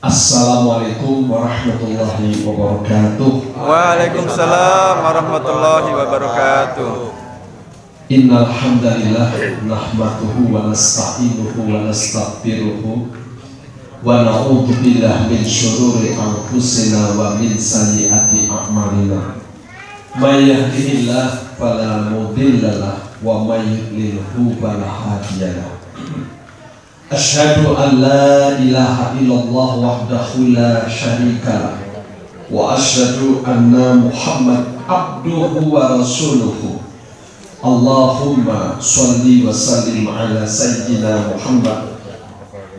Assalamualaikum warahmatullahi wabarakatuh. Waalaikumsalam warahmatullahi wabarakatuh. Innal hamdalillah nahmaduhu wa nasta'inuhu wa nastaghfiruhu wa na'udzu billahi min syururi anfusina wa min sayyiati a'malina. May yahdihillahu fala mudilla lahu wa may yudlilhu fala hadiya lahu. Asyhadu an la ilaha illallah wahdahu la syarika lah wa asyhadu anna Muhammad abduhu wa rasuluhu. Allahumma sholli wa sallim ala sayyidina Muhammad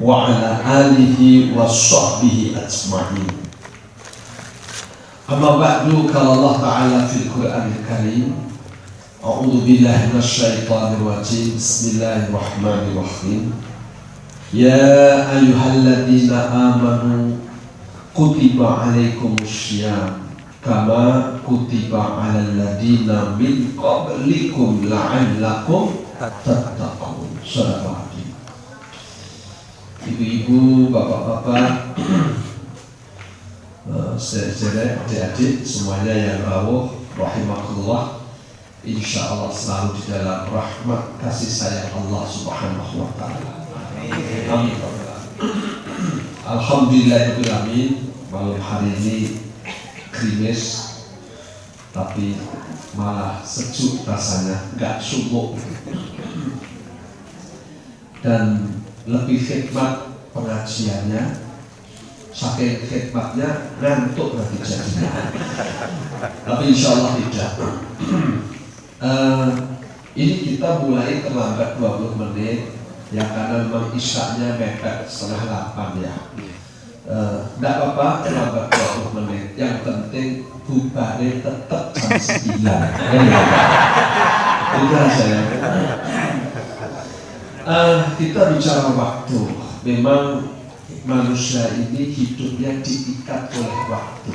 wa ala alihi wa sahbihi ajma'in. Amma ba'du, qala Allah ta'ala fil Qur'anil Karim, a'udzu billahi minasyaitonir rajim. Bismillahirrahmanirrahim. Ya ayyuhalladzina amanu kutiba alaikumussyiyam kama kutiba alal ladzina min qablikum la'allakum tattaqun. Shadaqallahu. Ibu-ibu, bapak-bapak, saudara-saudara, adik-adik semuanya yang rawuh rahimakumullah, insyaallah selalu di dalam rahmat kasih sayang Allah Subhanahu wa taala. Amin. Alhamdulillahirabbil alamin. Malam hari ini gerimis tapi malah sejuk rasanya, enggak sumuk dan lebih khidmat pengajiannya, saking khidmatnya ngantuk nanti jadinya. Tapi insyaallah tidak. Ini kita mulai terlambat 20 menit ya, karena memang isyaknya mepet 7:30 ya. Tidak apa-apa terlambat 20 menit, yang penting bubarnya tetap jam 9. Itu aja ya. Kita bicara waktu. Memang manusia ini hidupnya diikat oleh waktu.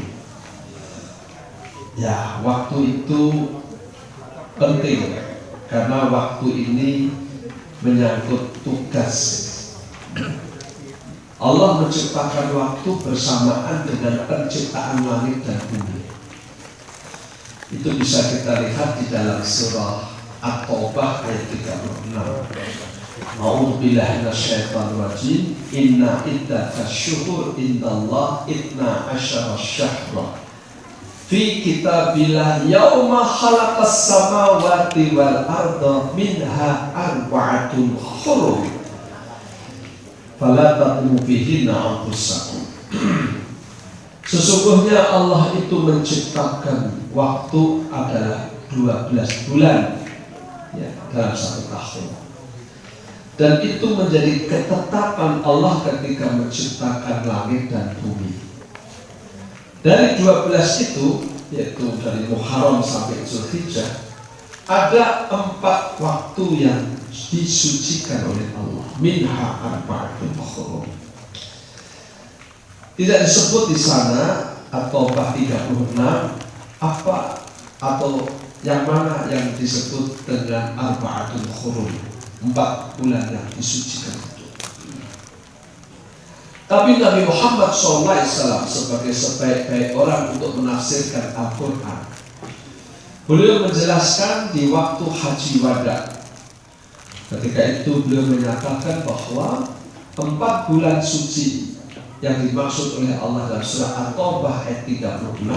Ya, waktu itu penting karena waktu ini menyangkut tugas. Allah menciptakan waktu bersamaan dengan penciptaan langit dan bumi. Itu bisa kita lihat di dalam surah At-Taubah ayat 36. A'udzu billahi minasyaitonir rajim. Inna iddatash syuhur indallah 12 syahra fi kitabillah yauma khalaqas samawati wal arda minha arba'atun hurum fala taqmu fihinna anfusakum. Sesungguhnya Allah itu menciptakan waktu adalah 12 bulan ya, dalam satu tahun. Dan itu menjadi ketetapan Allah ketika menciptakan langit dan bumi. Dari 12 itu, yaitu dari Muharram sampai Zulhijjah, ada 4 waktu yang disucikan oleh Allah. Minha arba'atun hurum. Tidak disebut di sana atau 36 apa atau yang mana yang disebut dengan arba'atun hurum, 4 bulan yang disucikan itu. Tapi Nabi Muhammad SAW sebagai sebaik-baik orang untuk menafsirkan Al-Quran, beliau menjelaskan di waktu Haji Wada. Ketika itu beliau menyatakan bahwa 4 bulan suci yang dimaksud oleh Allah dalam surah At-Taubah ayat 36,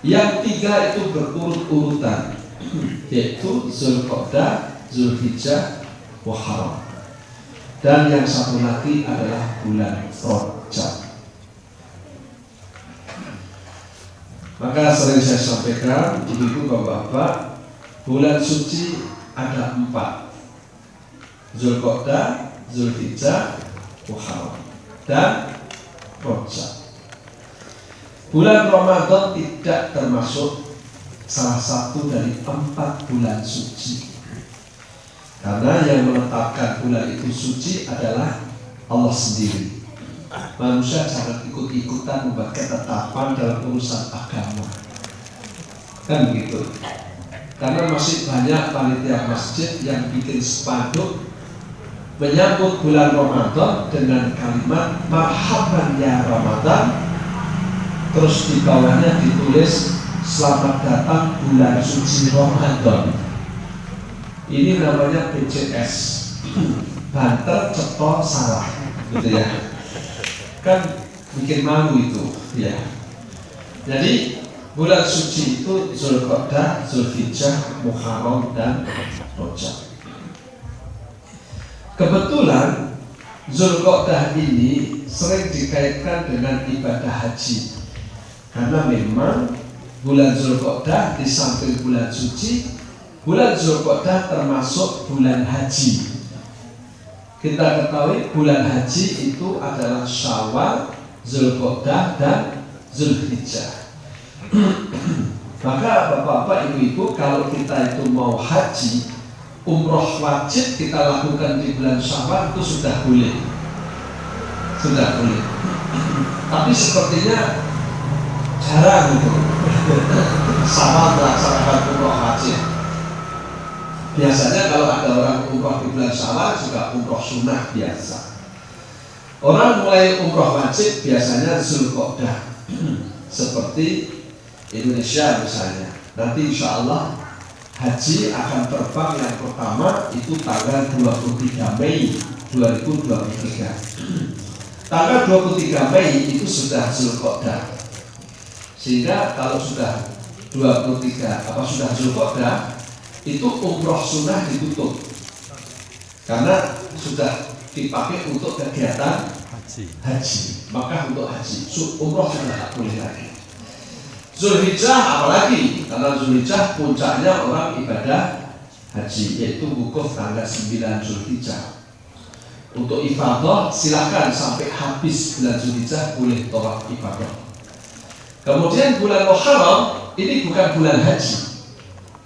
yang 3 itu berurut-urutan, yaitu Zulqa'dah, Zulhijjah, Muharram. Dan yang satu lagi adalah bulan Rajab. Maka sering saya sampaikan, ibu-ibu, bapak-bapak, bulan suci ada 4: Zulqa'dah, Zulhijjah, Muharram, dan Rajab. Bulan Ramadan tidak termasuk salah satu dari 4 bulan suci. Karena yang menetapkan bulan itu suci adalah Allah sendiri. Manusia jangan ikut-ikutan membuat ketetapan dalam urusan agama. Kan begitu. Karena masih banyak panitia masjid yang bikin spanduk menyambut bulan Ramadan dengan kalimat marhaban ya Ramadan, terus di bawahnya ditulis selamat datang bulan suci Ramadan. Ini namanya BCS, banter ceto salah, gitu ya. Kan bikin malu itu, ya. Jadi bulan suci itu Zulqa'dah, Zulhijjah, Muharram dan Rajab. Kebetulan Zulqa'dah ini sering dikaitkan dengan ibadah haji, karena memang bulan Zulqa'dah di samping bulan suci, bulan Zulqa'dah termasuk bulan haji. Kita ketahui bulan haji itu adalah Syawal, Zulqa'dah dan Zulhijjah. Maka bapak-bapak, ibu-ibu, kalau kita itu mau haji, umroh wajib kita lakukan di bulan Syawal itu sudah boleh. Tapi sepertinya jarang itu sama melaksanakan umroh wajib. Biasanya kalau ada orang umroh di bulan Syawal juga umroh sunnah biasa. Orang mulai umroh wajib biasanya Zulqa'dah, seperti Indonesia misalnya. Nanti insya Allah haji akan terbang yang pertama itu tanggal 23 Mei 2023. Tanggal 23 Mei itu sudah Zulqa'dah. Sehingga kalau sudah 23 sudah Zulqa'dah, itu umroh sunnah ditutup. Karena sudah dipakai untuk kegiatan haji. Maka untuk haji, umroh sudah tak boleh lagi. Zulhijjah apalagi, karena Zulhijjah puncaknya orang ibadah haji, yaitu wukuf tanggal 9 Zulhijjah. Untuk ibadah silakan sampai habis bulan Zulhijjah boleh tawaf ibadah. Kemudian bulan Muharram ini bukan bulan haji,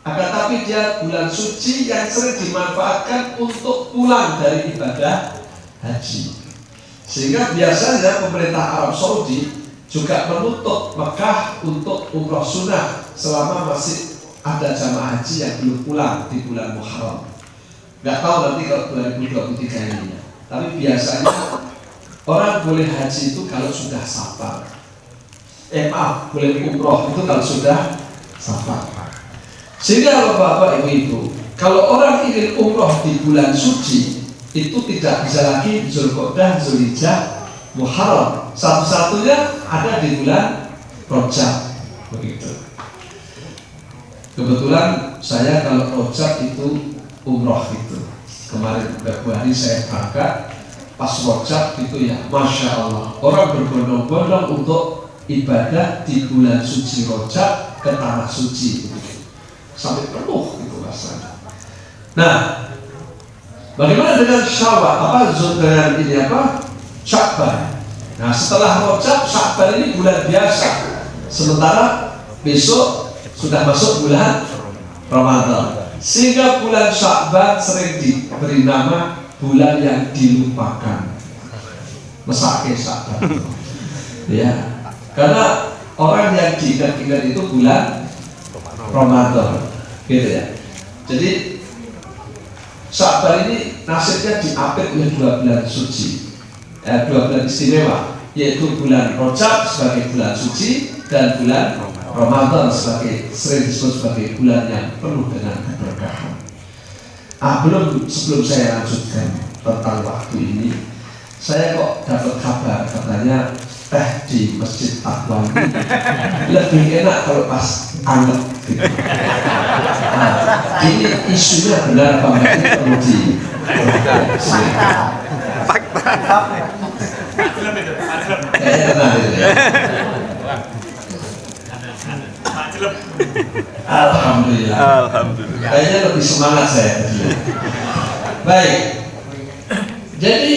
akan tapi dia bulan suci yang sering dimanfaatkan untuk pulang dari ibadah haji. Sehingga biasanya pemerintah Arab Saudi juga menutup Mekah untuk umroh sunnah selama masih ada jamaah haji yang belum pulang di bulan Muharram. Nggak tahu nanti kalau 2023 ini. Tapi biasanya orang boleh haji itu kalau sudah Safar. Boleh umroh itu kalau sudah Safar. Sehingga bapak-bapak, ibu-ibu, kalau orang ingin umroh di bulan suci itu tidak bisa lagi Zulqa'dah, Zulhijjah, Muharram. Satu-satunya ada di bulan Rajab, begitu. Kebetulan saya kalau Rajab itu umroh itu. Kemarin Februari saya berangkat, pas Rajab itu ya, Masya Allah, orang berbondong-bondong untuk ibadah di bulan suci Rajab ke tanah suci, begitu. Sampai penuh itu rasanya. Nah, bagaimana dengan Syawal? Dengan ini Sya'ban. Nah, setelah Rajab, Sya'ban ini bulan biasa. Sementara besok sudah masuk bulan Ramadan. Sehingga bulan Sya'ban sering diberi nama bulan yang dilupakan. Mesake Sya'ban. Ya. Karena orang yang diingat-ingat itu bulan Ramadan. Gitu ya. Jadi Sya'ban ini nasibnya diapit oleh 2 bulan suci. 2 bulan istimewa, yaitu bulan Rajab sebagai bulan suci dan bulan Ramadan sebagai sering disebut sebagai bulan yang penuh dengan keberkahan. Sebelum saya lanjutkan tentang waktu ini, saya kok dapat kabar katanya teh di Masjid Taqwa ini lebih enak kalau pas anget gitu. Ini isunya benar apa enggak, ini perlu di Alhamdulillah. Kayaknya lebih semangat saya tadi. Baik. Jadi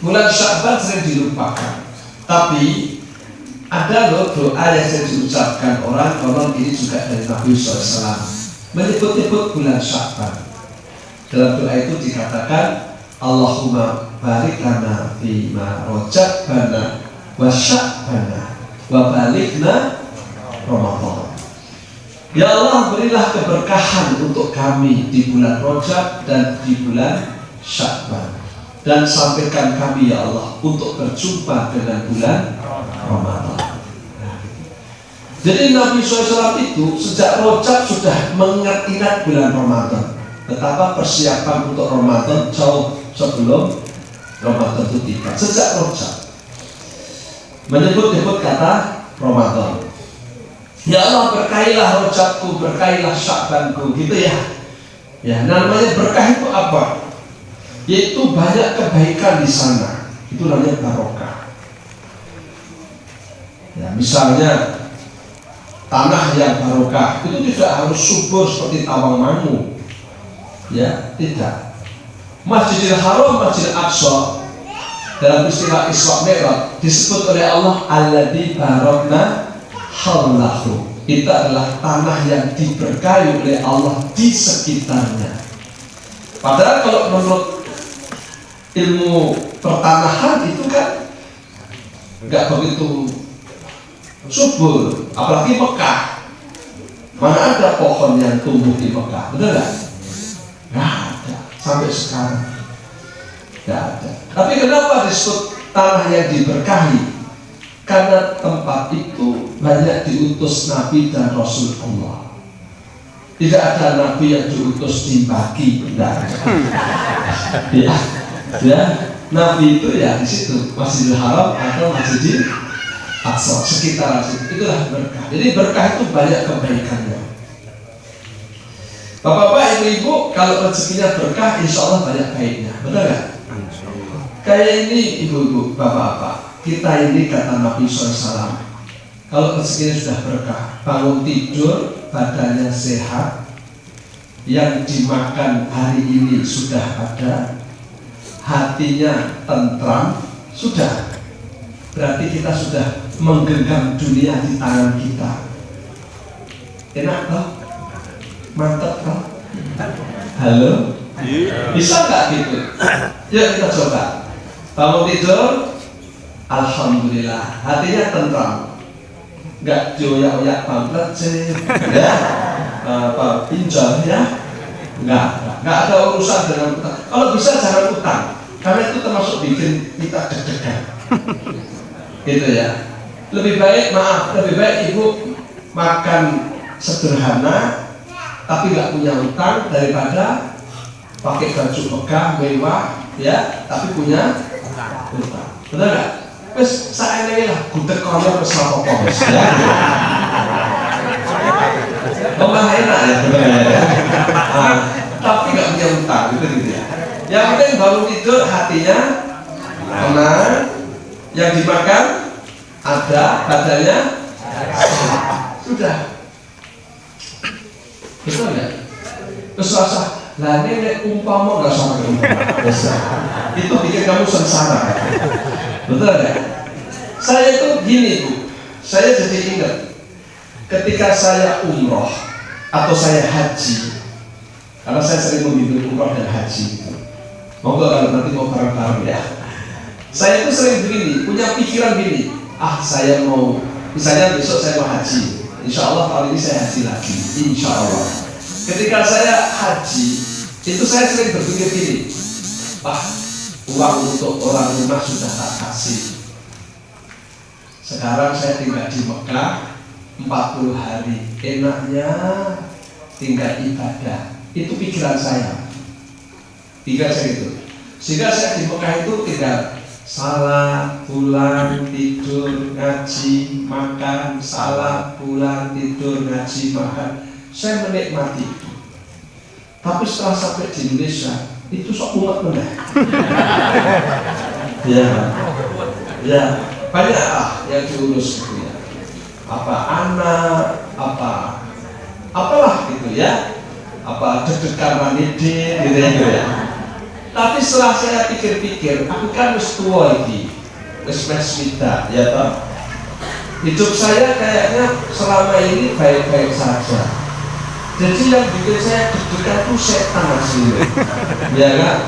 bulan Sya'ban sering dilupakan. Tapi ada loh doa yang sering diucapkan orang ini juga dari Nabi SAW menyebut-nyebut bulan Sya'ban. Dalam doa itu dikatakan Allahumma barik lana fima rajabana wa sya'bana wa balikna Ramadan. Ya Allah, berilah keberkahan untuk kami di bulan Rajab dan di bulan Sya'ban. dan sampaikan kami ya Allah untuk berjumpa dengan bulan Ramadan. Jadi Nabi SAW itu sejak Rajab sudah mengingat bulan Ramadan. Betapa persiapan untuk Ramadan jauh sebelum Ramadan itu tiba. Sejak Rajab menyebut-nyebut kata Ramadan. Ya Allah, berkahilah Rajabku, berkahilah Sya'banku, gitu ya. Ya, namanya berkah itu apa? Yaitu banyak kebaikan di sana. Itu namanya barokah. Ya, misalnya tanah yang barokah itu tidak harus subur seperti Tawangmangu. Ya, tidak. Masjidil Haram, Masjidil Aqsa dalam istilah Isra Mi'raj disebut oleh Allah alladzi barakna haulahu. Itu adalah tanah yang diberkahi oleh Allah di sekitarnya. Padahal kalau menurut ilmu pertanahan itu kan nggak begitu subur, apalagi Mekah. Mana ada pohon yang tumbuh di Mekah, betul nggak? Nggak ada sampai sekarang, nggak ada. Tapi kenapa disebut tanah yang diberkahi? Karena tempat itu banyak diutus Nabi dan Rasul Allah. Tidak ada Nabi yang diutus di Baki, tidak ada. Ya, Nabi itu ya di situ Masjidil Haram atau Masjidil Aqsa, sekitar situ. Itulah berkah. Jadi berkah itu banyak kebaikannya. Bapak-bapak, ibu-ibu, kalau rezekinya berkah, insya Allah banyak baiknya. Betul nggak? Kayak ini ibu-ibu, bapak-bapak, kita ini kata Nabi SAW, kalau rezekinya sudah berkah, bangun tidur, badannya sehat, yang dimakan hari ini sudah ada, hatinya tentram, sudah. Berarti kita sudah menggenggam dunia di tangan kita. Enak toh? Mantap toh? Halo? Bisa nggak gitu? Yuk kita coba. Bangun tidur, alhamdulillah, hatinya tentram. Nggak joyak-joyak pamflet sih, ya? Apa pinjam ya? Nggak ada urusan dengan utang. Kalau bisa jangan utang, karena itu termasuk bikin kita deg-degan. Gitu ya. Lebih baik ibu makan sederhana tapi nggak punya utang daripada pakai baju megah mewah ya tapi punya utang. Benar nggak? Wes saya ini lah gudeg koyor wes apa wes ya. Omah enak ya benar ya. Tapi nggak punya utang gitu ya. Yang penting bangun tidur hatinya tenang, yang dimakan ada, badannya sudah. Betul nggak? Terus rasa, lah ini umpama nggak sama umpama. Itu bikin kamu sengsara. Betul nggak? Saya itu gini bu, saya jadi ingat ketika saya umroh atau saya haji, karena saya sering membimbing umroh dan haji gitu. Moga kalau nanti mau bareng-bareng ya. Saya itu sering begini, punya pikiran gini, saya mau, misalnya besok saya mau haji, insya Allah tahun ini saya haji lagi, insya Allah. Ketika saya haji, itu saya sering berpikir gini, uang untuk orang rumah sudah tak kasih. Sekarang saya tinggal di Mekah 40 hari, enaknya tinggal ibadah. Itu pikiran saya. Pikiran saya itu. Sehingga saya di Mekah itu tinggal salat, pulang, tidur, ngaji, makan, salat, pulang, tidur, ngaji, makan. Saya menikmati itu. Tapi setelah sampai di Indonesia, itu sok umat benar. Ya, banyak yang diurus gitu ya. Apa anak, apalah gitu ya. Apa deg-degan manidin gitu ya. Tapi setelah saya pikir-pikir, aku kan wis tua iki, wis wida, ya toh. Hidup saya kayaknya selama ini baik-baik saja. Jadi yang bikin saya deg-degan itu setan aslinya, ya kan?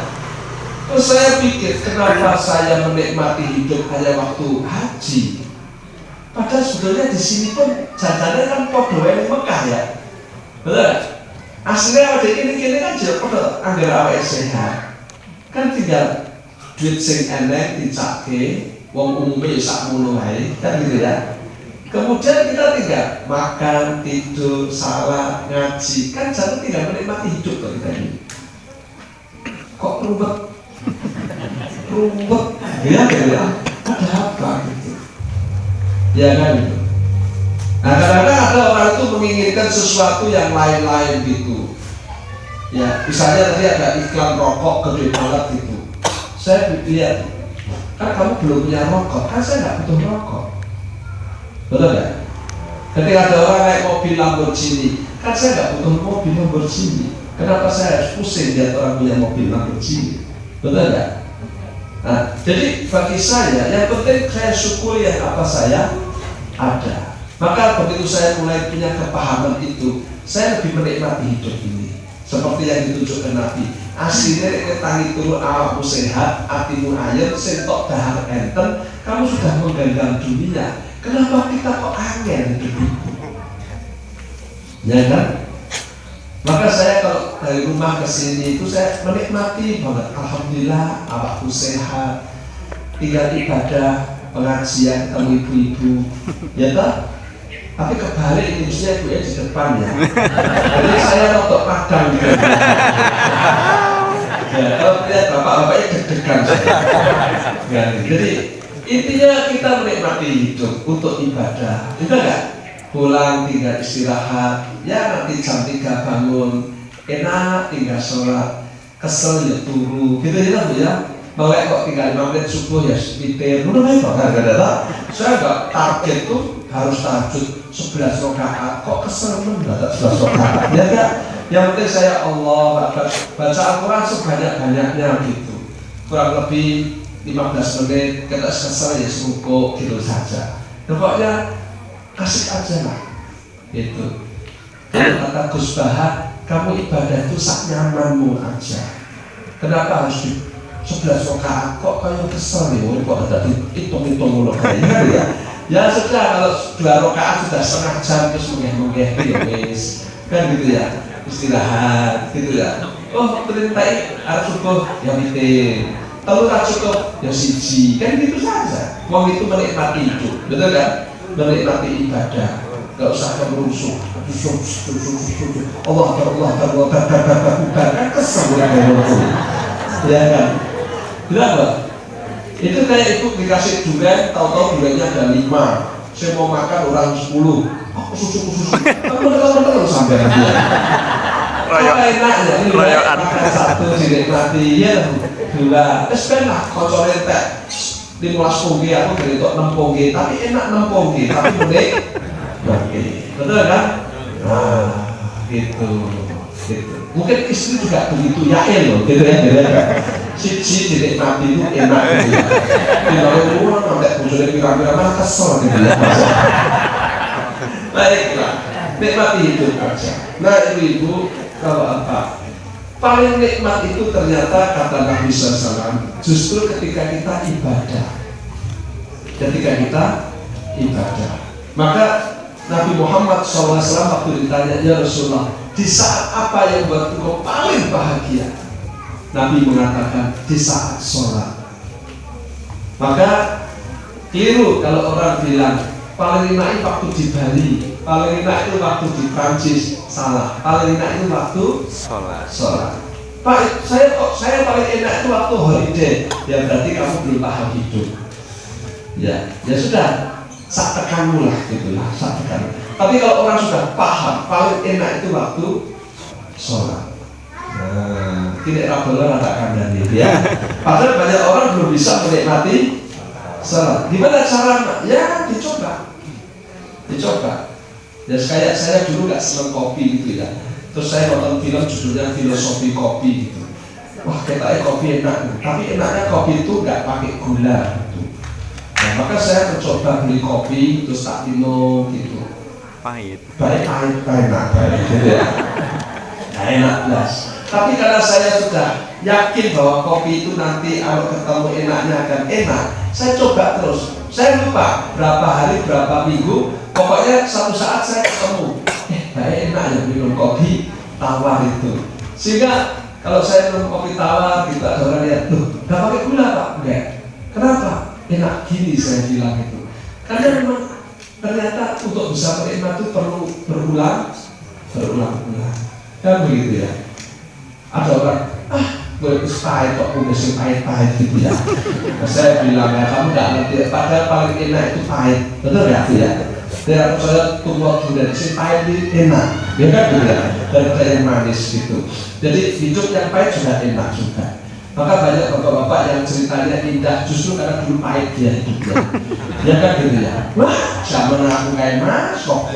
Terus saya pikir, kenapa saya menikmati hidup hanya waktu haji? Padahal sebetulnya di sini pun jajannya kan podo yang Mekah ya, betul? Aslinya ada ini kan juga podo anggar awake sehat. Kan tinggal duit sing eneng dicake wong umumnya ya sakmono wae kan gitu ya. Kemudian kita tinggal makan, tidur, salat, ngaji, kan jatuh tinggal menikmati hidup kalau kita ini. Kok ruwet, ya ada apa gitu? Ya kan gitu. Nah kadang-kadang ada orang itu menginginkan sesuatu yang lain-lain gitu. Ya, misalnya tadi ada iklan rokok gede banget gitu. Saya lihat, kan kamu belum punya rokok, kan saya nggak butuh rokok. Betul nggak? Ketika ada orang naik mobil Lamborghini, kan saya nggak butuh mobil Lamborghini. Kenapa saya harus pusing lihat orang punya mobil Lamborghini? Betul nggak? Nah, jadi bagi saya yang penting saya syukuri yang apa saya ada. Maka begitu saya mulai punya kepahaman itu, saya lebih menikmati hidup ini. Seperti yang ditunjukkan Nabi, aslinya tangi turu awakmu sehat, hatimu ayem, sentok dahar enten, kamu sudah menggenggam dunia. Kenapa kita kok angin hidup itu? Ya kan? Maka saya kalau dari rumah ke sini itu saya menikmati banget. Alhamdulillah awakku sehat, tinggal ibadah, pengajian, ketemu ibu-ibu, ya tak? Tapi kebalik ini mestinya ibu di depan ya. Jadi saya nonton padang gitu. Ya, kalau lihat bapak-bapaknya deg-degan. Ya, jadi intinya kita menikmati hidup untuk ibadah. Itu enggak? Pulang tinggal istirahat. Ya nanti jam 3 bangun. Enak tinggal sholat. Kesel ya turu. Gitu ya Bu ya. Bahwa kok tinggal 5 menit subuh ya witir. Udah baik kok. Saya enggak target tuh harus tahajud 11 rakaat, kok kesel mendadak 11 rakaat, ya enggak? Yang penting saya Allah baca Al-Quran sebanyak-banyaknya gitu, kurang lebih 15 menit, kita kesel ya serukuk gitu saja. Pokoknya asik aja lah, gitu. Kalau kata Gus Bahar, kamu ibadah itu sak nyamanmu aja. Kenapa harus di 11 rakaat? Kok kayak kesel nih? Kok ada hitung-hitung mulu kayaknya ya? Ya sudah, kalau 2 rakaat sudah setengah jam terus menggeh-menggeh ya wis, kan gitu ya, istirahat gitu ya. Oh perintah harus cukup ya witir, kalau tak cukup ya siji, kan gitu saja. Wong itu menikmati hidup, betul kan? Menikmati ibadah, gak usah kerusuh, Allah kan kesel ya kan? Kenapa? Itu kayak ibu dikasih durian, tahu-tahu duriannya ada 5. Saya mau makan orang 10. Aku susu. Kamu sampai nanti. Apa enaknya ini makan 1 dinikmati ya 2. Terus kan lah kocorin teh 15 punggi, aku dari tok 6 punggi, tapi enak 6 punggi, tapi menik. Oke, betul kan? Nah, gitu. Mungkin istri juga begitu yakin loh, gitu ya. Si dinikmati itu enak gitu ya. Kalau itu sampai bujurnya pira-pira malah kesel gitu ya. Baiklah, nikmati hidup aja. Nah ibu-ibu, kalau apa? Paling nikmat itu ternyata kata Nabi SAW, justru ketika kita ibadah. Maka Nabi Muhammad SAW waktu ditanya, ya Rasulullah, di saat apa yang buat engkau paling bahagia? Nabi mengatakan di saat sholat. Maka keliru kalau orang bilang paling enak itu waktu di Bali, paling enak itu waktu di Prancis. Salah, paling enak itu waktu sholat. Pak, saya paling enak itu waktu holiday. Ya berarti kamu belum paham hidup. Ya sudah, sak tekanmu lah gitulah, sak tekan. Tapi kalau orang sudah paham, paling enak itu waktu sholat. Nah, tidak rapolan ada kandang ya. Padahal banyak orang belum bisa menikmati sholat. Gimana cara? Ya dicoba. Ya kayak saya dulu nggak seneng kopi gitu ya. Terus saya nonton film judulnya Filosofi Kopi gitu. Wah katanya kopi enak, tapi enaknya kopi itu nggak pakai gula gitu. Nah, maka saya mencoba beli kopi terus tak minum gitu. Pahit enak gitu ya. Nah, enak jelas. Tapi karena saya sudah yakin bahwa kopi itu nanti kalau ketemu enaknya akan enak, saya coba terus. Saya lupa berapa hari, berapa minggu, pokoknya satu saat saya ketemu, baik enak ya minum kopi tawar itu. Sehingga Kalau saya minum kopi tawar, gitu ada orang lihat, tuh, nggak pakai gula Pak? Enggak. Kenapa? Enak gini saya bilang itu. Karena memang ternyata untuk bisa menikmati itu perlu berulang. Kan begitu ya. Ada orang, gue itu pahit kok, udah sih pahit gitu ya. Nah, saya bilang ya, kamu nggak ngerti. Padahal paling enak itu pahit, betul ya? Ya. Dan saya tunggu dari sini pahit ini enak, ya kan gitu ya. Daripada yang manis gitu. Jadi hidup yang pahit juga enak juga. Maka banyak bapak-bapak yang ceritanya indah justru karena dulu pahit dia hidupnya. Ya kan gitu ya. Wah, zaman aku kayak mas, kok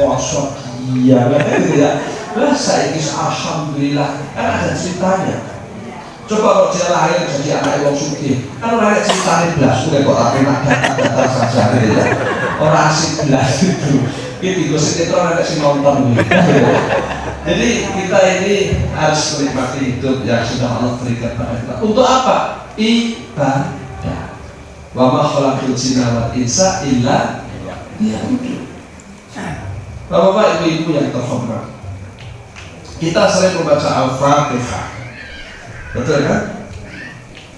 iya kan gitu ya. Wah, saya ini alhamdulillah kan ada ceritanya. Coba kalau dia lahir jadi anak wong sugih, kan lahir ceritanya belas, udah kok tapi nak datar saja gitu ya. Orang asik belas itu. Gitu, gosip itu orang kasih nonton gitu. Jadi kita ini harus menikmati hidup yang sudah Allah berikan pada kita. Untuk apa? Ibadah. Wa ma khalaqul jinna wal insa illa liya'budun. Bapak-bapak, ibu-ibu yang terhormat, kita sering membaca Al-Fatihah, betul kan?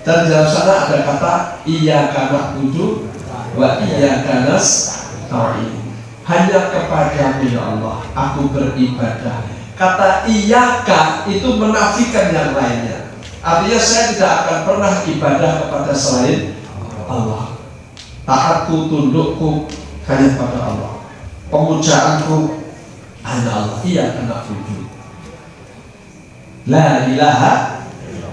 Dan di dalam sana ada kata iyyaka na'budu wa iyyaka nasta'in. Hanya kepadamu ya Allah aku beribadah. Kata iyyaka itu menafikan yang lainnya. Artinya saya tidak akan pernah ibadah kepada selain Allah. Taatku, tundukku hanya pada Allah. Pemujaanku hanya Allah. Iyyaka na'budu. La ilaha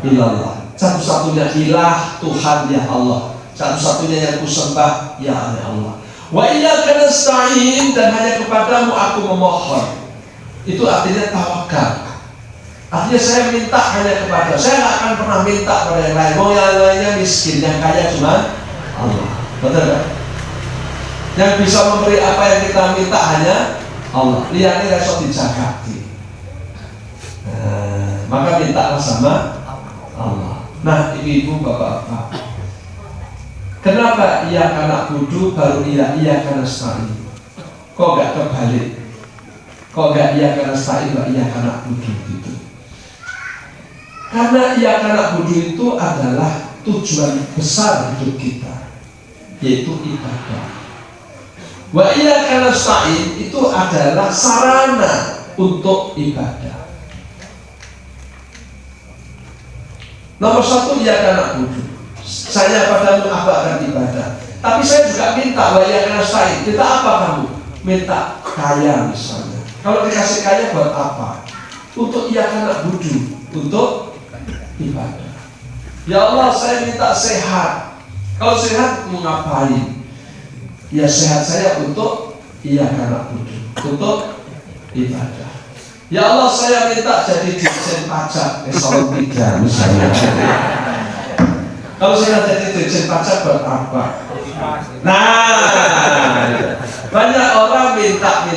illallah. Satu-satunya ilah Tuhan ya Allah. Satu-satunya yang kusembah ya Allah. Wa iyyaka nasta'in, dan hanya kepadamu aku memohon. Itu artinya tawakal. Artinya saya minta hanya kepada, saya nggak akan pernah minta pada yang lain. Mau yang lainnya miskin, yang kaya cuma Allah. Betul kan? Yang bisa memberi apa yang kita minta hanya Allah. Lihatnya resot dijagati. Maka mintalah sama Allah. Nah, ibu-ibu, bapak-bapak, kenapa iyyaka na'budu baru iyyaka nasta'in? Kok gak kebalik? Kok gak iyyaka nasta'in wa iyyaka na'budu gitu? Karena iyyaka na'budu itu adalah tujuan besar hidup kita, yaitu ibadah. Wa iyyaka nasta'in itu adalah sarana untuk ibadah. Nomor satu, iyyaka na'budu. Saya padamu aku akan ibadah. Tapi saya juga minta wa iyyaka nasta'in. Minta apa kamu? Minta kaya misalnya. Kalau dikasih kaya buat apa? Untuk iyyaka na'budu, untuk ibadah. Ya Allah, saya minta sehat. Kalau sehat mau ngapain? Ya sehat saya untuk iyyaka na'budu, untuk ibadah. Ya Allah, saya minta jadi dirjen pajak eselon 3 misalnya. Kalau saya jadi dirjen pajak buat apa? Nah, banyak orang minta,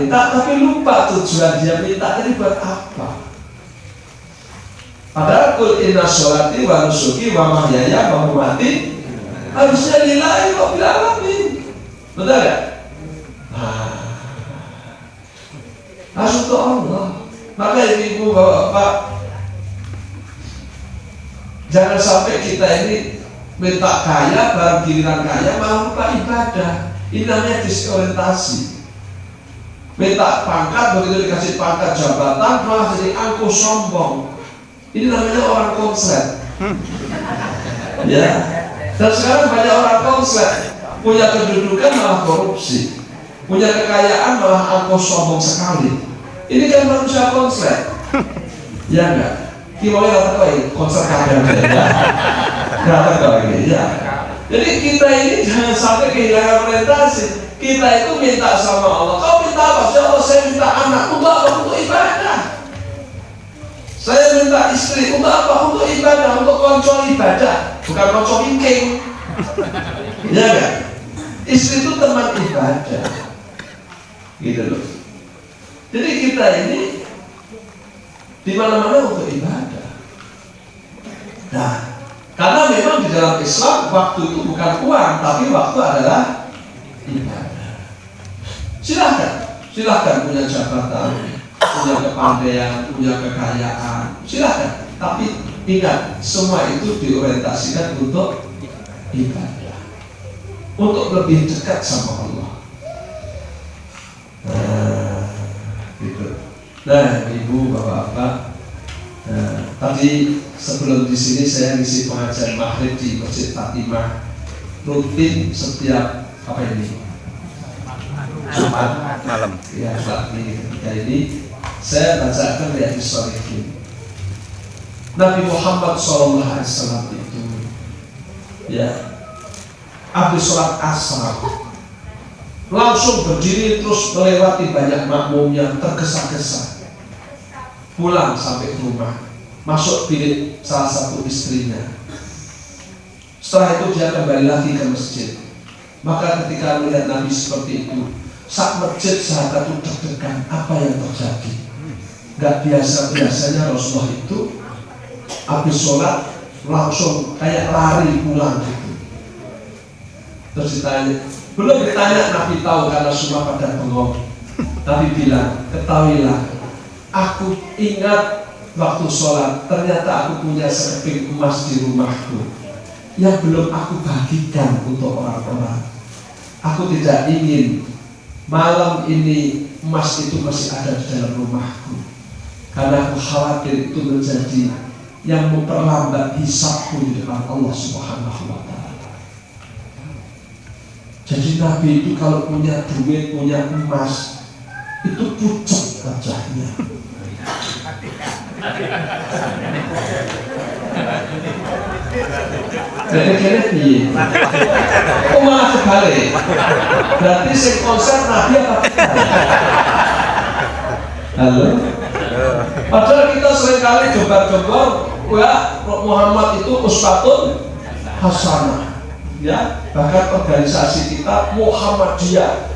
tapi lupa tujuan dia minta ini buat apa. Padahal kul inna sholati wa nusuki wa mahyaya wa mamati harusnya lillahi rabbil alamin. Betul gak? Harus untuk Allah. Maka ibu-ibu, bapak-bapak, jangan sampai kita ini minta kaya, baru giliran kaya malah lupa ibadah. Ini namanya disorientasi. Minta pangkat, begitu dikasih pangkat jabatan malah jadi angkuh sombong. Ini namanya orang konslet. Ya. Dan sekarang banyak orang konslet, punya kedudukan malah korupsi, punya kekayaan malah angkuh sombong sekali. Ini kan manusia konslet. Ya enggak? Kimaunya kata kau konser kadang ya. Kata kau ini ya. Jadi kita ini jangan sampai kehilangan orientasi. Kita itu minta sama Allah. Kau minta apa? Ya Allah, saya minta anak. Untuk apa? Untuk ibadah. Saya minta istri. Untuk apa? Untuk ibadah. Untuk konco ibadah. Bukan konco wingking. Ya enggak? Istri itu teman ibadah. Gitu loh. Jadi kita ini di mana-mana untuk ibadah. Nah, karena memang di dalam Islam waktu itu bukan uang, tapi waktu adalah ibadah. Silahkan punya jabatan, punya kepandaian, punya kekayaan, silahkan. Tapi ingat, semua itu diorientasikan untuk ibadah, untuk lebih dekat sama Allah. Gitu. Nah, ibu, bapak-bapak, tadi sebelum di sini saya ngisi pengajian maghrib di Masjid Fatimah, rutin setiap Jumat malam. Ya, ketika ini saya bacakan Riyadhus Shalihin. Nabi Muhammad SAW itu, ya, habis sholat asar langsung berdiri terus melewati banyak makmum yang tergesa-gesa, pulang sampai ke rumah, masuk bilik salah satu istrinya. Setelah itu dia kembali lagi ke masjid. Maka ketika melihat Nabi seperti itu, saat masjid sahabat itu deg-degan, apa yang terjadi? Gak biasa-biasanya Rasulullah itu habis sholat langsung kayak lari pulang gitu. Terus belum ditanya, Nabi tahu karena semua pada bengong. Nabi bilang, ketahuilah, aku ingat waktu sholat, ternyata aku punya sekeping emas di rumahku yang belum aku bagikan untuk orang-orang. Aku tidak ingin malam ini emas itu masih ada di dalam rumahku, karena aku khawatir itu menjadi yang memperlambat hisabku di depan Allah Subhanahu wa Ta'ala. Jadi Nabi itu kalau punya duit, punya emas, itu pucat wajahnya. Kira-kira piye? Oh, malah kebalik. Berarti sing konser Nabi apa kita? Halo? Padahal kita seringkali jembar-jembar, ya, Muhammad itu uswatun hasanah. Ya, bahkan organisasi kita Muhammadiyah,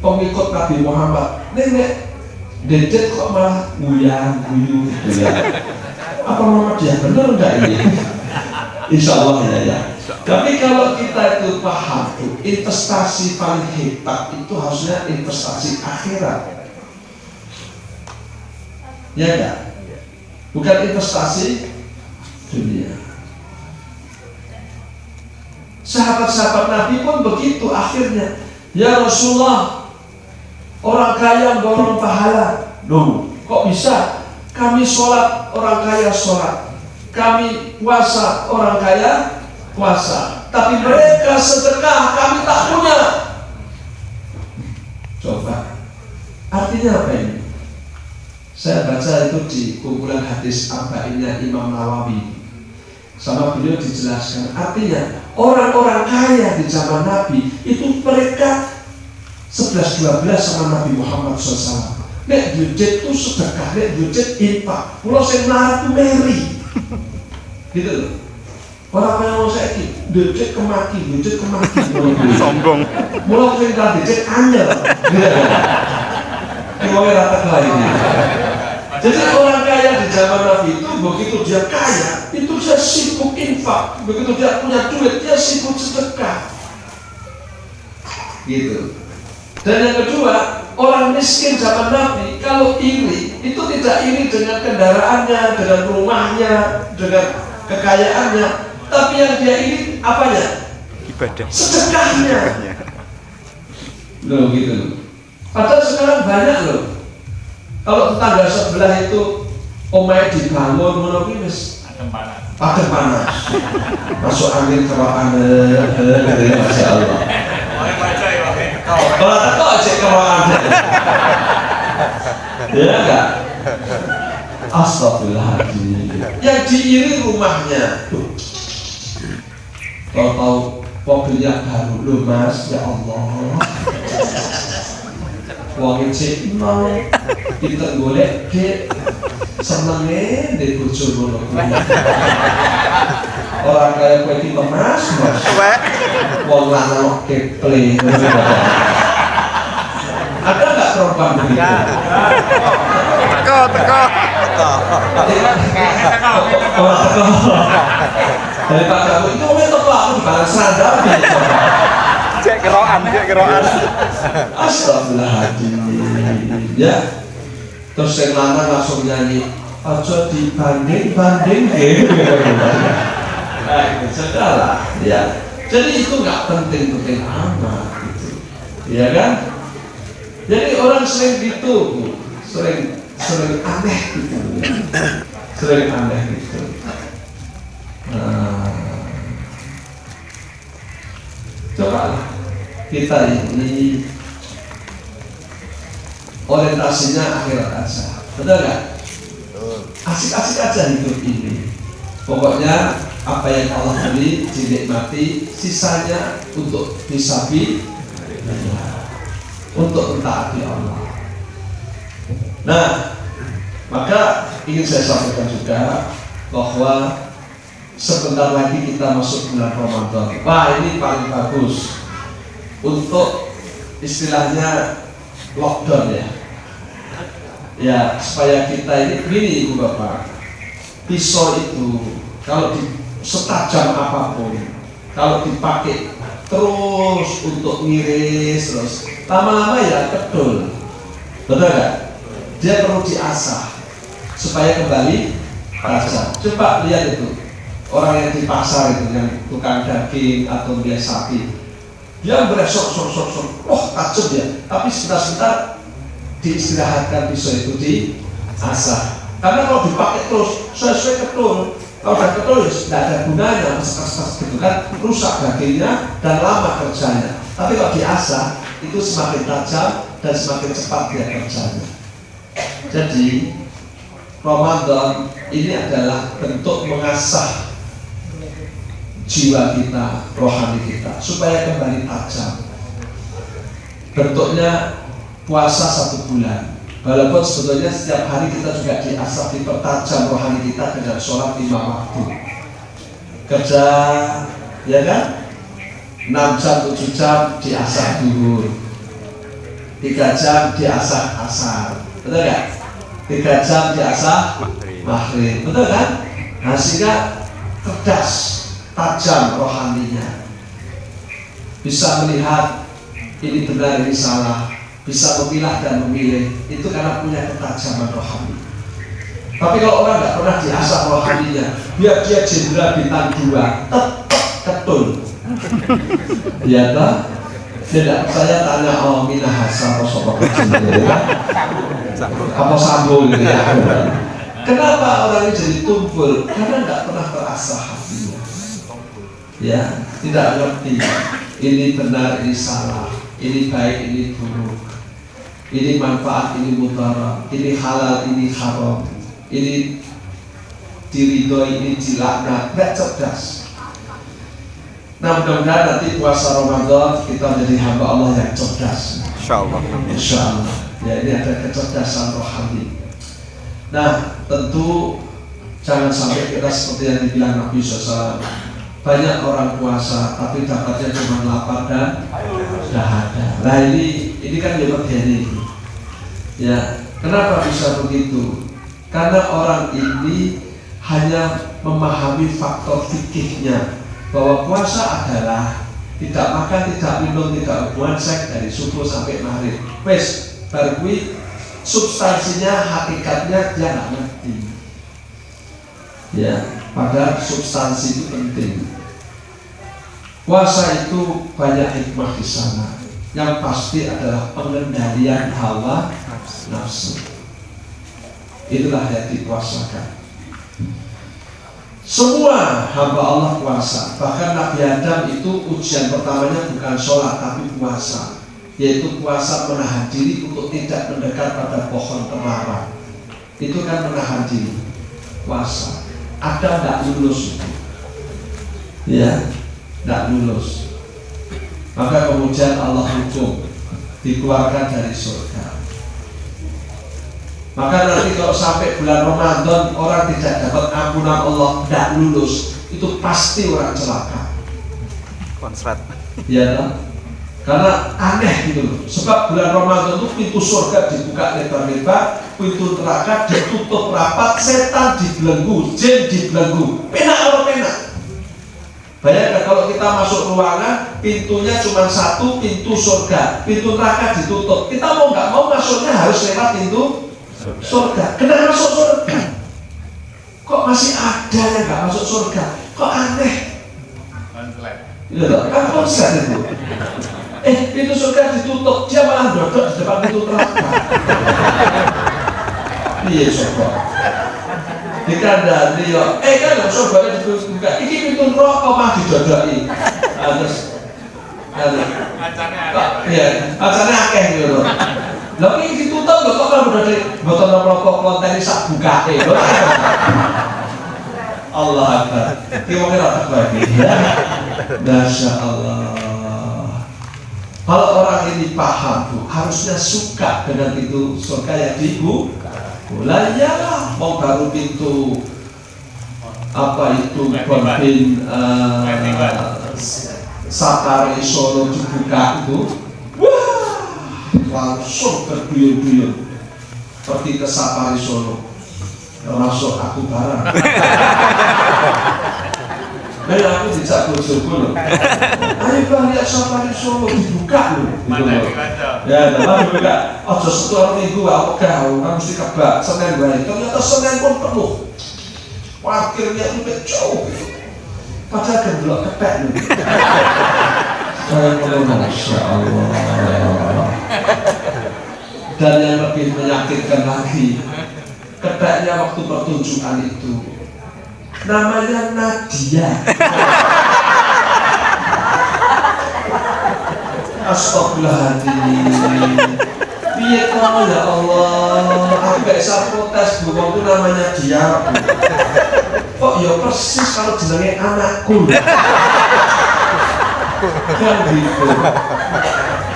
pengikut Nabi Muhammad. Nenek Dedet kok malah guyu gitu ya. Apa Muhammadiyah benar enggak ini? Insya Allah ya. Tapi kalau kita itu paham tuh, investasi paling hebat itu harusnya investasi akhirat. Ya enggak? Bukan investasi dunia. Sahabat-sahabat Nabi pun begitu akhirnya. Ya Rasulullah, orang kaya borong pahala. Loh, kok bisa? Kami sholat, orang kaya sholat. Kami puasa, orang kaya puasa. Tapi mereka sedekah, kami tak punya. Coba, artinya apa ini? Saya baca itu di kumpulan hadis arba'innya Imam Nawawi. Sama beliau dijelaskan, artinya orang-orang kaya di zaman Nabi itu mereka 11-12 sama Nabi Muhammad SAW. Nek budget itu sedekah, nek budget infak. Pulau sing melarat itu meri, gitu loh. Orang yang mau saya ini, budget kemaki. Sombong. Pulau sing tadi budget anyel, gitu. Kau rata lainnya. Jadi orang kaya di zaman Nabi itu begitu dia kaya, itu dia sibuk infak. Begitu dia punya duit, dia sibuk sedekah. Gitu. Dan yang kedua, orang miskin zaman Nabi kalau iri, itu tidak iri dengan kendaraannya, dengan rumahnya, dengan kekayaannya, tapi yang dia iri apanya? Ibadah. Sedekahnya. Loh gitu loh. Padahal sekarang banyak loh. Kalau tetangga sebelah itu omae dibangun menopis padang panas, masuk angin kerokan, masya Allah. Kalau tak aja kerokan, ya enggak. Astagfirullahaladzim. Yang diiri rumahnya, tahu mobilnya baru, loh mas, ya Allah. Wong cek mau kita golek ke senenge di bojo ngono. Orang kaya kowe iki mas. Wong lanang keple. Ada enggak perempuan begitu? Teko. Dari Pak Prabu itu wis teko aku di barang serandar. Cek keroan. Astagfirullahaladzim. Ya. Terus yang lanang langsung nyanyi Ojo dibanding-banding nah, itu segala ya. Jadi itu nggak penting-penting amat gitu. Ya kan? Jadi orang sering gitu, sering aneh gitu. Sering aneh gitu. Coba kita ini orientasinya akhirat aja, betul nggak? Asik-asik aja hidup ini. Pokoknya apa yang Allah beri dinikmati, sisanya untuk untuk mentaati Allah. Nah, maka ingin saya sampaikan juga bahwa sebentar lagi kita masuk bulan Ramadan. Wah, ini paling bagus untuk istilahnya lockdown ya. Ya, supaya kita ini gini Ibu Bapak. Pisau itu kalau setajam apapun, kalau dipakai terus untuk ngiris terus, lama-lama ya kedul. Betul nggak? Dia perlu diasah supaya kembali tajam. Coba lihat itu orang yang di pasar itu, yang tukang daging atau dia sapi, dia beresok, wah tajam ya. Tapi sebentar diistirahatkan pisau itu diasah. Karena kalau dipakai terus sesuai ketul, kalau udah ketul tidak ada gunanya, mas gitu kan, rusak dagingnya dan lama kerjanya. Tapi kalau diasah itu semakin tajam dan semakin cepat dia kerjanya. Jadi Ramadan ini adalah bentuk mengasah jiwa kita, rohani kita supaya kembali tajam. Bentuknya puasa 1 bulan. Walaupun sebetulnya setiap hari kita juga diasah, dipertajam rohani kita dengan sholat 5 waktu. Kerja, ya kan? 6 jam, 7 jam diasah duhur, 3 jam diasah asar, betul nggak? 3 jam diasah maghrib, betul kan? Nah, sehingga cerdas, tajam rohaninya, bisa melihat ini benar, ini salah, bisa memilah dan memilih, itu karena punya ketajaman rohani. Tapi kalau orang nggak pernah diasah rohaninya, biar dia jenderal bintang 2, tetap ketul. Ya tak? Tidak, saya tanya minah hasa apa sobat apa sambung gitu ya. Kenapa orang ini jadi tumpul? Karena nggak pernah terasah hatinya. Ya, tidak ngerti. Ini benar, ini salah, ini baik, ini buruk, ini manfaat, ini mudarat, ini halal, ini haram, ini diridhoi, ini dilaknat. Nggak cerdas. Nah, mudah-mudahan nanti puasa Ramadan kita menjadi hamba Allah yang cerdas. Insyaallah. Insyaallah. Ya, ini ada kecerdasan rohani. Nah, tentu jangan sampai kita seperti yang dibilang Nabi SAW. Banyak orang puasa tapi dapatnya cuma lapar dan dahaga. Nah, ini kan ini. Ya, kenapa bisa begitu? Karena orang ini hanya memahami faktor fikihnya, bahwa puasa adalah tidak makan, tidak minum, tidak hubungan seks dari subuh sampai maghrib. Wes, baru substansinya, hakikatnya dia nggak ngerti. Ya, padahal substansi itu penting. Puasa itu banyak hikmah di sana. Yang pasti adalah pengendalian hawa nafsu. Itulah yang dipuasakan. Semua hamba Allah puasa. Bahkan Nabi Adam itu ujian pertamanya bukan sholat tapi puasa, yaitu puasa menahan diri untuk tidak mendekat pada pohon terlarang. Itu kan menahan diri, puasa. Adam tidak lulus itu, ya, tidak lulus. Maka kemudian Allah hukum, dikeluarkan dari surga. Maka nanti kalau sampai bulan Ramadan orang tidak dapat ampunan Allah, tidak lulus, itu pasti orang celaka. Konslet. Ya, karena aneh gitu loh. Sebab bulan Ramadan itu pintu surga dibuka lebar-lebar, pintu neraka ditutup rapat, setan dibelenggu, jin dibelenggu. Penak apa penak? Bayangkan kalau kita masuk ruangan, pintunya cuma 1, pintu surga, pintu neraka ditutup. Kita mau nggak mau masuknya harus lewat pintu surga. Kenapa masuk surga? kok masih ada yang nggak masuk surga? Kok aneh? Iya toh, kan konslet itu. Pintu surga ditutup, dia malah duduk di depan pintu neraka. Iya surga. Dikandani yo, kan surga dibuka. Iki pintu neraka mah didodoki. Terus acane akeh gitu. Lha iki ditutup lho kok malah dodok boten rokok konten sak bukake. Allah Akbar. Ki wong ora tak bagi. Masya Allah. Kalau orang ini paham Bu, harusnya suka dengan pintu surga yang dibuka. Lah iyalah, mau baru pintu apa itu Bonbin Safari Solo dibuka itu, wah langsung berduyun-duyun pergi ke Safari Solo. Masuk aku barang. Dan aku dijak bojoku loh. Ayo bang lihat Safari Solo dibuka loh. Ya, tapi dibuka. Ojo setelah minggu aku kau, kamu mesti kebak Senin baik. Ternyata Senin pun penuh. Parkirnya udah jauh. Padahal gemblok kepek loh. Masya Allah. Dan yang lebih menyakitkan lagi, kepeknya waktu pertunjukan itu. Namanya Nadia. Astagfirullahaladzim. Piye kamu ya Allah? Aku gak bisa protes Bu, itu namanya dia. Kok ya persis kalau jenenge anakku. Kan gitu.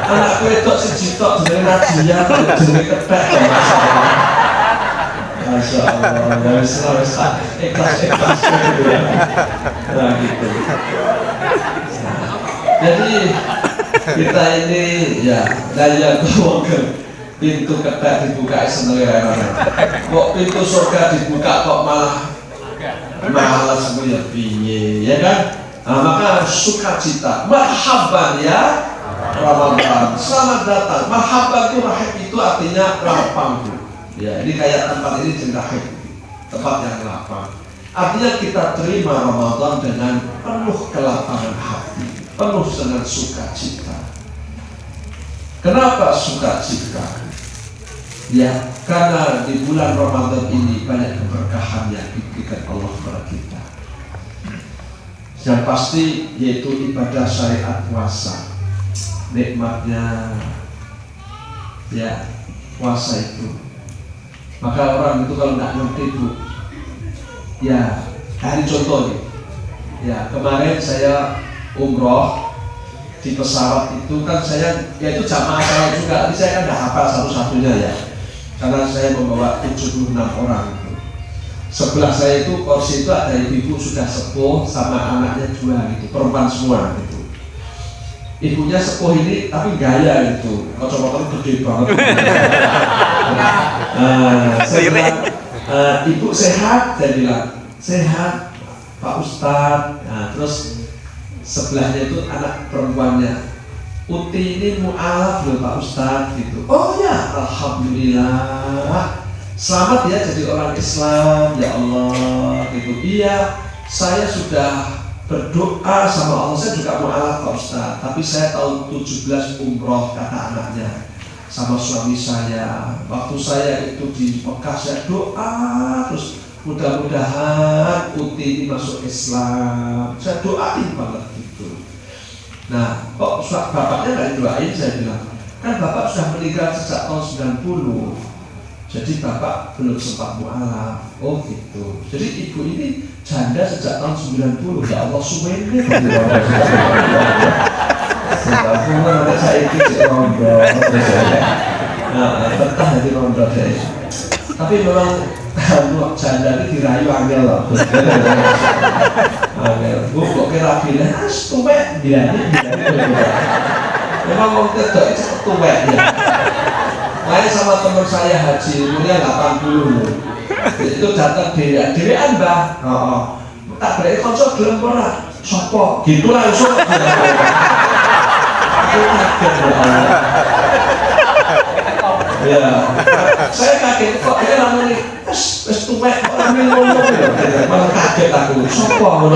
Anakku itu siji tok jenenge Nadia, jenenge kepek. Masya Allah, dari Sulawesi ikhlas gitu ya. Nah gitu. Jadi kita ini ya daya keluarga pintu kepek dibuka seneng. Kok pintu surga dibuka kok malah semuanya piye, ya kan? Nah, maka sukacita, marhaban ya Ramadan, selamat datang. Marhaban itu rahib itu artinya lapang. Ya, ini kayak tempat ini rahib, tempat yang lapang. Artinya kita terima Ramadan dengan penuh kelapangan hati, penuh dengan sukacita. Kenapa sukacita? Ya, karena di bulan Ramadan ini banyak keberkahan yang diberikan Allah kepada kita. Yang pasti yaitu ibadah syariat puasa. Nikmatnya ya puasa itu. Maka orang itu kalau nggak ngerti Bu, ya hari contoh nih. Ya kemarin saya umroh di pesawat itu kan saya, ya itu jamaah saya juga, tapi saya kan nggak hafal satu-satunya ya. Karena saya membawa 76 orang itu. Sebelah saya itu kursi itu ada ibu sudah sepuh sama anaknya 2 gitu, perempuan semua gitu. Ibunya sepuh ini tapi gaya gitu, kocok-kocok gede banget. Ibu sehat, saya bilang sehat Pak Ustadz. Nah, terus sebelahnya itu anak perempuannya, Uti ini mu'alaf loh Pak Ustadz gitu. Oh ya, alhamdulillah. Selamat ya jadi orang Islam ya Allah gitu. Iya, saya sudah berdoa sama Allah, saya juga mu'alaf Pak Ustadz. Tapi saya tahun 17 umroh kata anaknya sama suami saya. Waktu saya itu di Mekah saya doa terus mudah-mudahan Uti ini masuk Islam. Saya doain banget gitu. Nah, kok bapaknya nggak didoain? Saya bilang, kan bapak sudah meninggal sejak tahun 90. Jadi bapak belum sempat mu'alaf. Oh gitu. Jadi ibu ini janda sejak tahun 90. Ya Allah, suwene. Singapura nanti saya ikut rondo. Nah, betah jadi rondo deh. Tapi memang janda ini dirayu angel loh. Bu kok kira bilang tuwek bilangnya memang mau kedok itu tuwek ya. Lain sama teman saya haji umurnya 80 loh. Itu datang dewean Mbah. Tak berarti konsol gelem ora sopo gitu langsung. Aku kaget ya. Saya kaget kok dia namanya wis tuwek kok ora ngomong ya. kaget aku, sopo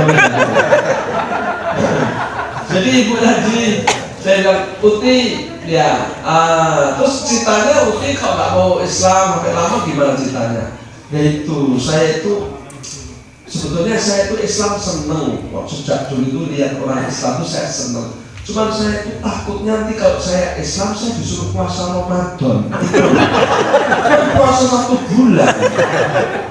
jadi Ibu Haji saya bilang, Uti ya, terus ceritanya Uti kalau nggak mau Islam sampai lama gimana ceritanya? Yaitu saya itu sebetulnya saya itu Islam seneng, sejak dulu itu lihat orang Islam itu saya seneng. Cuman saya itu takutnya nanti kalau saya Islam saya disuruh puasa Ramadan. Puasa 1 bulan.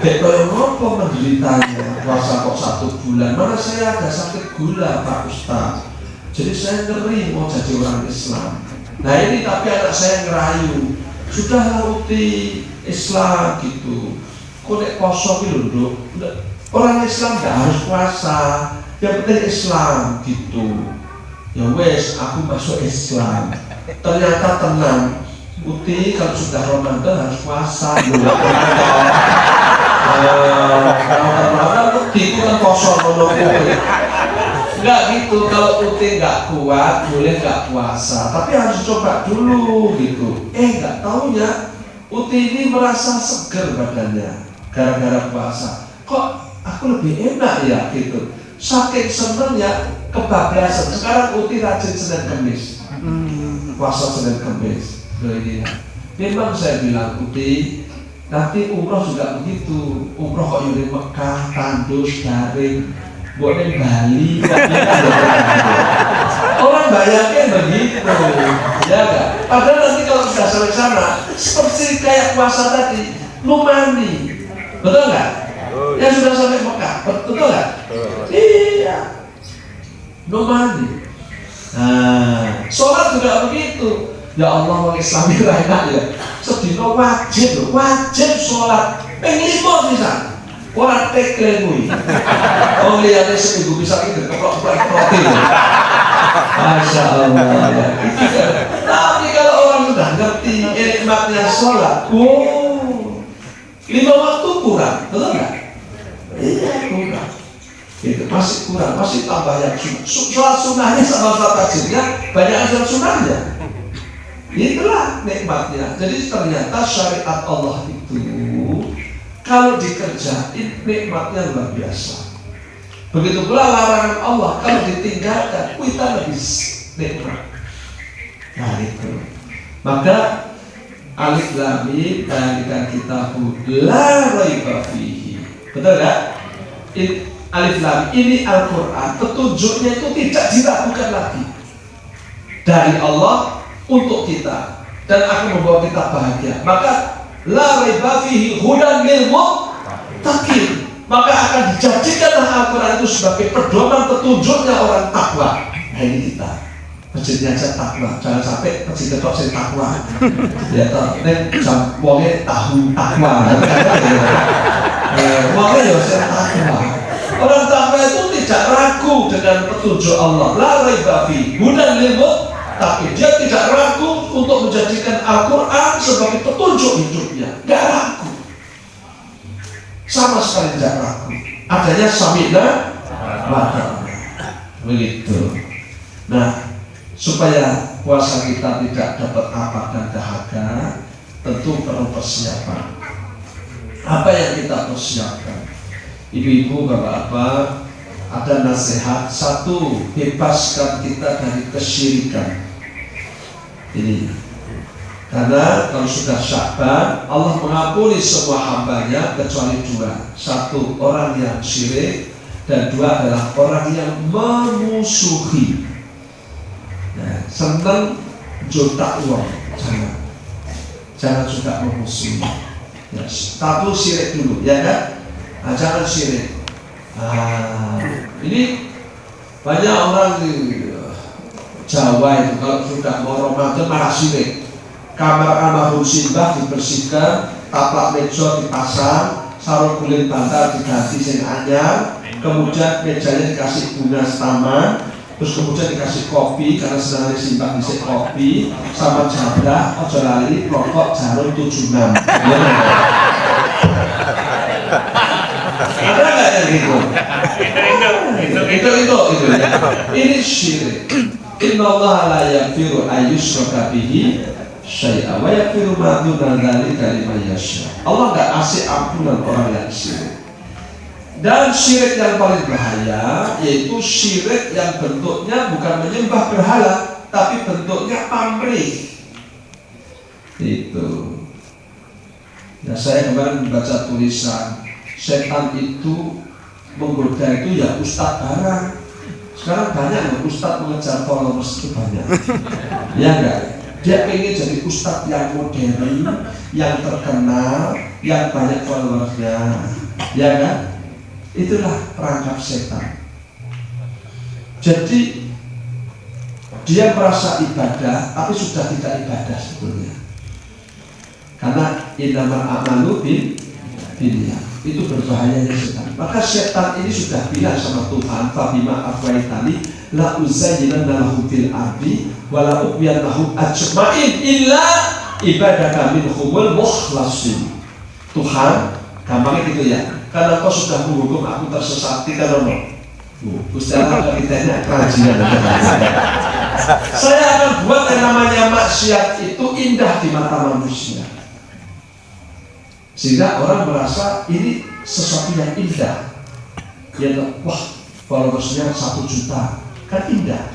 Kayak kalau ngopo menderitanya puasa kok 1 bulan. Mana saya ada sakit gula Pak Ustaz. Jadi saya ngeri mau jadi orang Islam. Nah ini tapi anak saya ngerayu. Sudahlah Uti Islam gitu. Kok nek poso ki lho, orang Islam nggak harus puasa. Yang penting Islam gitu. Ya wes, aku masuk Islam. Ternyata tenang. Uti kalau sudah Ramadan harus puasa. Ramadan itu kan kosong enggak gitu. Kalau Uti nggak kuat, boleh nggak puasa. Tapi harus coba dulu gitu. Nggak taunya Uti ini merasa seger badannya gara-gara puasa. Kok aku lebih enak ya gitu. Saking senengnya kebablasan. Sekarang Uti rajin Senin Kemis. Puasa Senin Kemis. Memang saya bilang Uti, nanti umroh juga begitu. Umroh kok di Mekah, tandus, garing, buat di Bali. Orang bayangin begitu, ya enggak? Padahal nanti kalau sudah sampai sana, seperti kayak puasa tadi, lumani, betul nggak? Yang sudah sampai Mekah, betul nggak? Iya, lumani. Nah, sholat juga begitu. Ya Allah, orang Islam itu enak ya. Sedino wajib sholat. Penglimo bisa. Orang teklengui. Oh lihatnya seminggu bisa gitu, keprok-keprok. Masya Allah ya. Tapi kalau orang sudah ngerti nikmatnya sholat, 5 waktu kurang, betul nggak? Iya kurang. Itu masih kurang, masih tambah yang sunnah. Sholat sunnahnya sama sholat wajibnya banyak sholat sunnahnya. Itulah nikmatnya. Jadi ternyata syariat Allah itu kalau dikerjain nikmatnya luar biasa. Begitu pula larangan Allah kalau ditinggalkan kita lebih nikmat. Nah itu. Maka alif lam mim dzalika kitabul la raiba fihi. Betul enggak? Alif lam ini Al-Qur'an, petunjuknya itu tidak diragukan lagi. Dari Allah untuk kita dan akan membawa kita bahagia. Maka la raiba fihi hudan lil muttaqin. Maka akan dijadikanlah Al-Quran itu sebagai pedoman petunjuknya orang takwa. Nah ini kita masjidnya aja takwa, jangan sampai masjid ketok sing takwa. Ya toh, nek jam wonge tahu takwa. Wonge ya sing takwa. Orang takwa itu tidak ragu dengan petunjuk Allah. La raiba fihi hudan lil muttaqin. Dia tidak ragu untuk menjadikan Al-Quran sebagai petunjuk hidupnya. Enggak ragu. Sama sekali tidak ragu. Adanya sami'na wa ta'na. Begitu. Nah, supaya puasa kita tidak dapat apa dan dahaga, tentu perlu persiapan. Apa yang kita persiapkan? Ibu-ibu, bapak-bapak, ada nasihat. 1, bebaskan kita dari kesyirikan. Ini. Karena kalau sudah Sya'ban, Allah mengampuni semua hambanya kecuali 2. 1, orang yang syirik, dan 2 adalah orang yang memusuhi. Nah, senang juta uang, jangan juga memusuhi. Ya, 1 syirik dulu, ya kan? Nah, jangan syirik. Ini banyak orang di Jawa itu kalau sudah mau Ramadan malah syirik. Kamar almarhum simbah dibersihkan, taplak meja dipasang, sarung guling bantal diganti sing anyar, kemudian mejanya dikasih bunga setaman, terus kemudian dikasih kopi karena senangnya simbah dikasih kopi sama jablah, ojo lali, rokok, jarum 76. Ada nggak yang gitu? Itu. Ini syirik. Inna Allah la yaghfiru ayyushraka bihi syai'a wa yaghfiru ma duna dzalika liman yasha. Allah enggak kasih ampunan orang yang syirik. Dan syirik yang paling bahaya yaitu syirik yang bentuknya bukan menyembah berhala, tapi bentuknya pamrih. Itu. Ya, saya kemarin membaca tulisan setan itu menggoda itu ya ustadz barang. Sekarang banyak loh ustadz mengejar followers itu banyak. Ya enggak? Dia pengen jadi ustadz yang modern, yang terkenal, yang banyak followersnya. Ya kan? Itulah perangkap setan. Jadi dia merasa ibadah, tapi sudah tidak ibadah sebetulnya. Karena innamal a'malu binniyat. Itu berbahayanya setan. Maka setan ini sudah bilang sama Tuhan, fabima aghwaytani la uzayyinanna lahum fil ardi wa la ughwiyannahum ajma'in illa ibadaka minhumul mukhlasin. Tuhan, gampangnya gitu ya. Karena kau sudah menghukum aku tersesat, tidak ono. Gusti Allah kitanya kerajinan. Saya akan buat yang namanya maksiat itu indah di mata manusia, sehingga orang merasa ini sesuatu yang indah. Ya, wah, followersnya 1 juta, kan indah,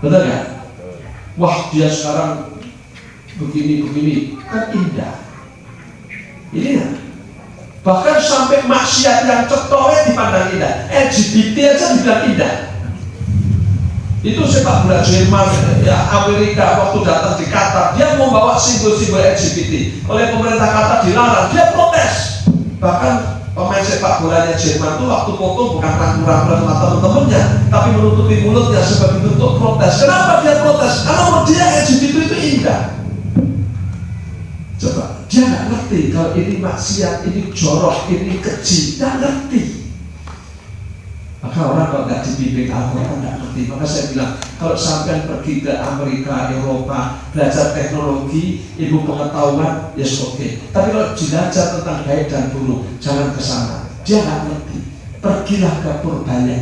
betul kan? Wah, dia sekarang begini, kan indah. Ini ya. Bahkan sampai maksiat yang cetowe dipandang indah. LGBT aja dibilang indah. Itu sepak bola Jerman, ya Amerika waktu datang di Qatar, dia mau bawa simbol-simbol LGBT. Oleh pemerintah Qatar dilarang, dia protes. Bahkan pemain sepak bolanya Jerman itu waktu foto bukan ragu-ragu sama teman-temannya, tapi menutupi mulutnya sebagai bentuk protes. Kenapa dia protes? Karena menurut dia LGBT itu indah. Coba, dia nggak ngerti kalau ini maksiat, ini jorok, ini keji, nggak ngerti. Maka orang kalau nggak dibimbing Al-Quran nggak ngerti. Maka saya bilang, kalau sampai pergi ke Amerika, Eropa, belajar teknologi, ilmu pengetahuan, yes oke. Tapi kalau belajar tentang baik dan buruk, jangan ke sana. Dia nggak ngerti. Pergilah ke Purbaya.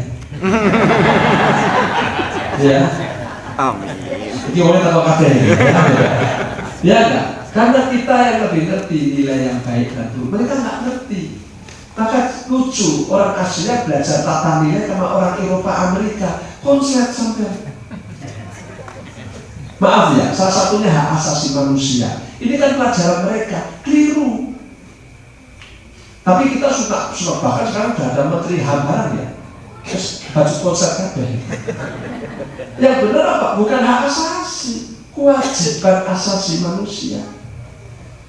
Ya. Amin. Ini boleh tahu kata ini. Ya enggak? Karena kita yang lebih ngerti nilai yang baik dan buruk, mereka nggak ngerti. Maka lucu, orang Asia belajar tata nilai sama orang Eropa, Amerika, konslet sampai. Maaf ya, salah satunya hak asasi manusia. Ini kan pelajaran mereka, keliru. Tapi kita suka bahkan sekarang sudah ada menteri HAM barang ya. Terus baju konslet kabeh. Yang benar apa? Bukan hak asasi, kewajiban asasi manusia.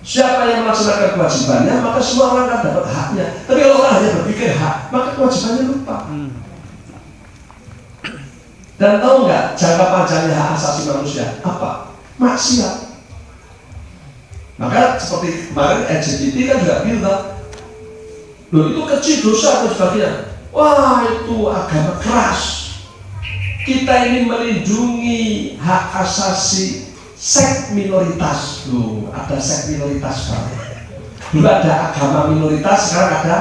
Siapa yang melaksanakan kewajibannya, maka semua orang akan dapat haknya. Tapi kalau orang hanya berpikir hak, maka kewajibannya lupa. Dan tahu nggak jangka panjangnya hak asasi manusia? Apa? Maksiat. Maka seperti kemarin LGBT kan juga bilang, loh itu kecil dosa dan sebagainya. Wah itu agama keras. Kita ini melindungi hak asasi seks minoritas. Loh, ada seks minoritas kan? Dulu ada agama minoritas, sekarang ada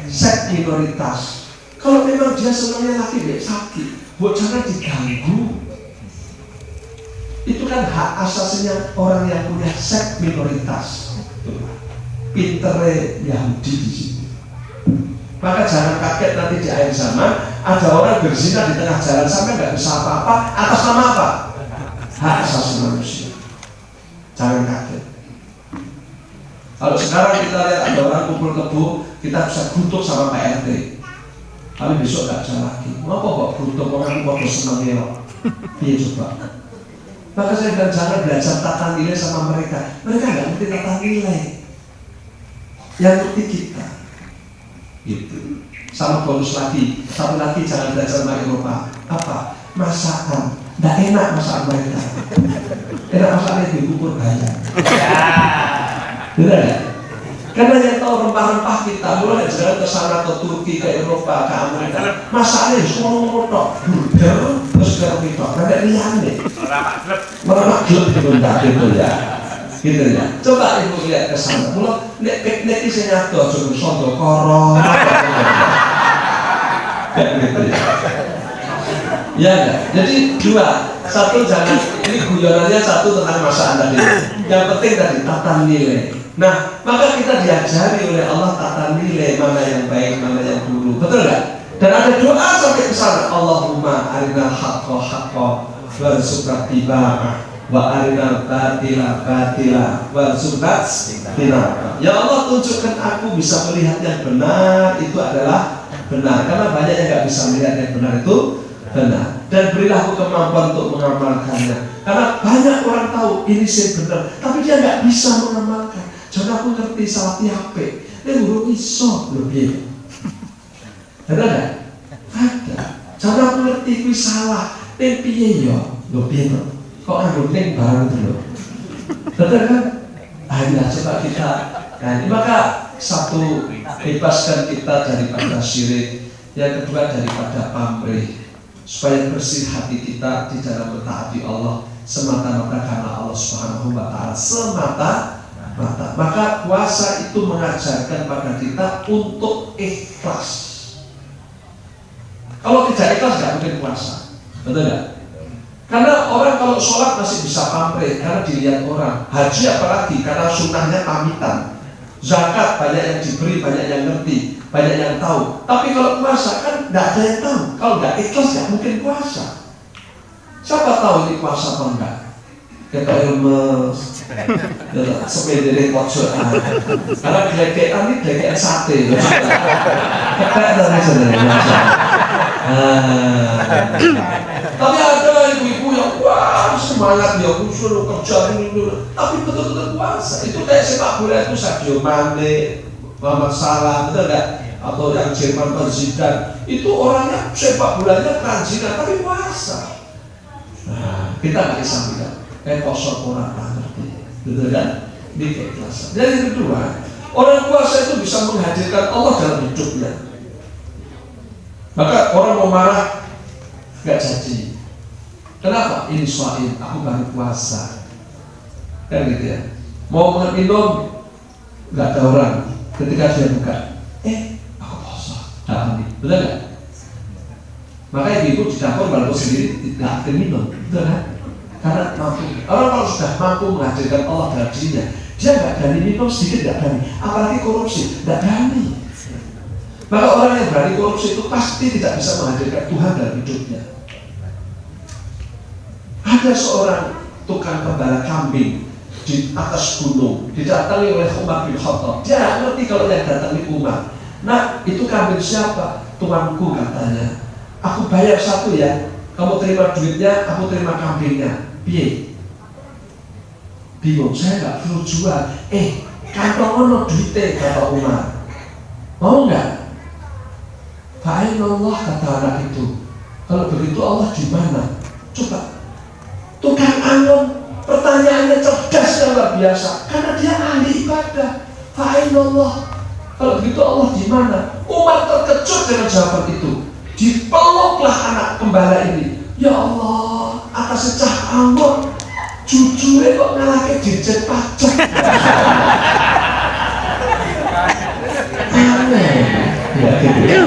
seks minoritas. Kalau memang dia senangnya laki dia sakit, buat jangan diganggu. Itu kan hak asasinya orang yang punya seks minoritas. Pintere Yahudi di situ. Maka jangan kaget nanti di akhir zaman ada orang berzina di tengah jalan sampai nggak bisa apa-apa atas nama apa? Hak asasi manusia. Jangan kaget. Kalau sekarang kita lihat ada orang kumpul kebo, kita bisa kutuk sama Pak RT. Tapi besok nggak bisa lagi. Mau kok kutuk orang kok seneng ya? Iya coba. Maka saya bilang jangan belajar tata nilai sama mereka. Mereka nggak ngerti tata nilai. Yang ngerti kita. Gitu. Sama bonus lagi. Satu lagi jangan belajar sama Eropa. Apa? Masakan. Nggak enak masakan mereka. Enak masakannya di bubur banyak. Benar ya? Karena yang tahu rempah-rempah kita, mulai jalan ke sana, ke Turki, ke Eropa, ke Amerika. Masalahnya semua ngomong-ngomong, burger, terus ke kita, ada liane. Meramak gelap gitu, enggak gitu ya. Gitu ya. Coba ibu lihat ke sana, mulai netizen nyatu, coba sondo korong, kayak gitu ya. Ya enggak? Jadi dua, satu jangan, ini guyonannya satu tentang masa Anda ini. Yang penting tadi tata nilai. Nah, maka kita diajari oleh Allah tata nilai mana yang baik, mana yang buruk. betul nggak? Dan ada doa sampai ke sana, Allahumma arinal haqqa haqqa warzuqna ittiba'ah wa arinal batila batila warzuqna ijtinabah. Ya Allah, tunjukkan aku bisa melihat yang benar itu adalah benar, karena banyak yang nggak bisa melihat yang benar itu benar. Dan berilah aku kemampuan untuk mengamalkannya, karena banyak orang tahu ini sih benar, tapi dia nggak bisa mengamalkan. Jangan aku ngerti salah HP, ini buruk iso lebih. Ada nggak? Ada. Jangan aku ngerti itu salah, ini piye yo lebih tuh. Kok aku neng barang itu loh. Betul kan? Hanya coba kita. Nah, ini maka satu, bebaskan kita daripada syirik. Yang kedua, daripada pamrih, supaya bersih hati kita di dalam mentaati Allah semata-mata karena Allah Subhanahu wa Ta'ala, semata-mata. Maka puasa itu mengajarkan pada kita untuk ikhlas. Kalau tidak ikhlas nggak mungkin puasa, betul nggak? Karena orang kalau sholat masih bisa pamrih karena dilihat orang. Haji apalagi karena sunnahnya pamitan. Zakat banyak yang diberi, banyak yang ngerti, banyak yang tahu. Tapi kalau puasa kan nggak ada yang tahu. Kalau nggak ikhlas nggak mungkin puasa. Siapa tahu ini puasa apa enggak? Kita ilmu sepeda dari pojokan. Karena gelegekan ini gelegekan sate. Kayak dari sana. Tapi ada ibu-ibu yang wah semangat dia suruh kerja ini dulu, tapi betul-betul puasa. Itu kayak sepak bola itu Sadio Mane, Muhammad Salah, betul nggak? Atau yang Jerman Zidane, itu orangnya sepak bolanya kerajinan tapi puasa. Nah, kita nggak bisa bilang kayak kosong orang ngerti, betul kan? Ini keikhlasan. Dan yang kedua, orang puasa itu bisa menghadirkan Allah dalam hidupnya. Maka orang mau marah gak jadi. Kenapa? Ini soal aku baru puasa. Kan gitu ya. Mau minum gak ada orang. Ketika dia buka, aku puasa. Betul gak? Makanya ibu di dapur baru sendiri tidak akan minum. Betul kan? Karena mampu. Orang kalau sudah mampu menghadirkan Allah dalam dirinya, dia gak berani minum sedikit, gak berani. Apalagi korupsi, gak berani. Maka orang yang berani korupsi itu pasti tidak bisa menghadirkan Tuhan dalam hidupnya. Ada seorang tukang pembala kambing di atas gunung, didatangi oleh Umar bin Khattab. Dia ngerti kalau yang datang ini Umar. Nah, itu kambing siapa? Tuanku katanya. Aku bayar satu ya, kamu terima duitnya, aku terima kambingnya. Piye? Bingung, saya nggak perlu jual. Kantong ono duitnya, kata Umar. Mau nggak? Fa'in Allah, kata anak itu. Kalau begitu Allah di mana? Coba. Tukang angon pertanyaannya cerdas dan luar biasa karena dia ahli ibadah. Fa'in Allah. Kalau begitu Allah di mana? Umar terkejut dengan jawaban itu. Dipeluklah anak gembala ini. Ya Allah, atas secah angon jujurnya kok ngalahke dirjen pajak. Aneh. Ya gitu.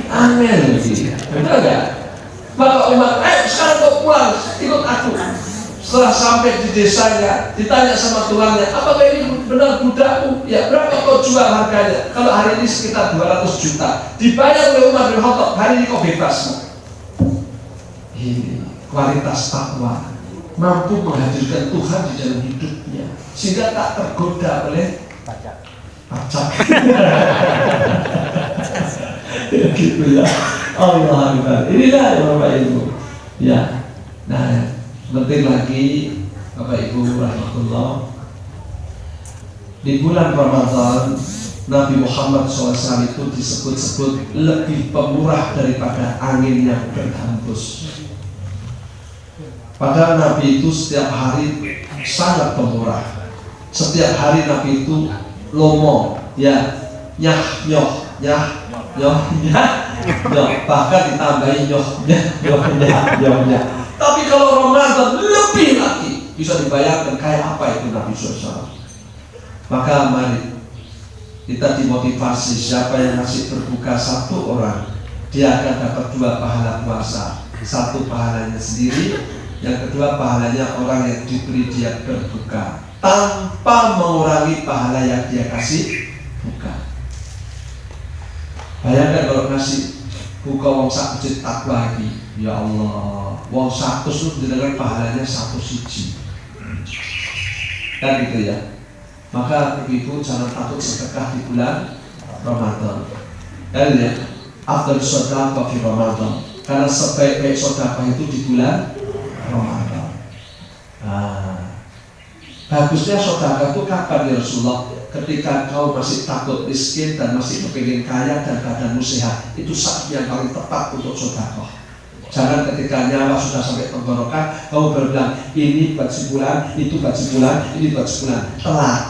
Aneh sih, betul gak? Maka Umar, sekarang kau pulang, ikut aku. Setelah sampai di desanya, ditanya sama tuannya, apakah ini benar budakmu? Ya, berapa kau jual harganya? Kalau hari ini sekitar 200 juta. Dibayar oleh Umar bin Khattab, hari ini kau bebas. Ini kualitas takwa, mampu menghadirkan Tuhan di dalam hidupnya, sehingga tak tergoda oleh pajak. Gitu ya. Allah Akbar. Inilah Bapak Ibu. Ya. Nah, penting lagi Bapak Ibu rahmatullah. Di bulan Ramadan Nabi Muhammad SAW itu disebut-sebut lebih pemurah daripada angin yang berhembus. Padahal Nabi itu setiap hari sangat pemurah. Setiap hari Nabi itu lomo, ya, nyoh, bahkan ditambahin nyohnya. Tapi kalau Ramadan lebih lagi, bisa dibayangkan kayak apa itu Nabi SAW. Maka mari kita dimotivasi, siapa yang masih berbuka satu orang, dia akan dapat 2 pahala puasa. Satu pahalanya sendiri, yang kedua pahalanya orang yang diberi dia berbuka tanpa mengurangi pahala yang dia kasih buka. Bayangkan kalau ngasih buka wong sak masjid takwa iki. Ya Allah, wong 100 itu dengan pahalanya 1 siji. Kan gitu ya. Maka ibu jangan takut sedekah di bulan Ramadan. Kan ya, afdal sedekah di Ramadan. Karena sebaik-baik sedekah itu di bulan Ramadan. Bagusnya sedekah itu kapan ya Rasulullah? Ketika kau masih takut miskin dan masih kepingin kaya dan badanmu sehat, itu saat yang paling tepat untuk sedekah. Jangan ketika nyawa sudah sampai tenggorokan, kamu baru bilang ini buat sebulan, itu buat sebulan, ini buat sebulan. Telat.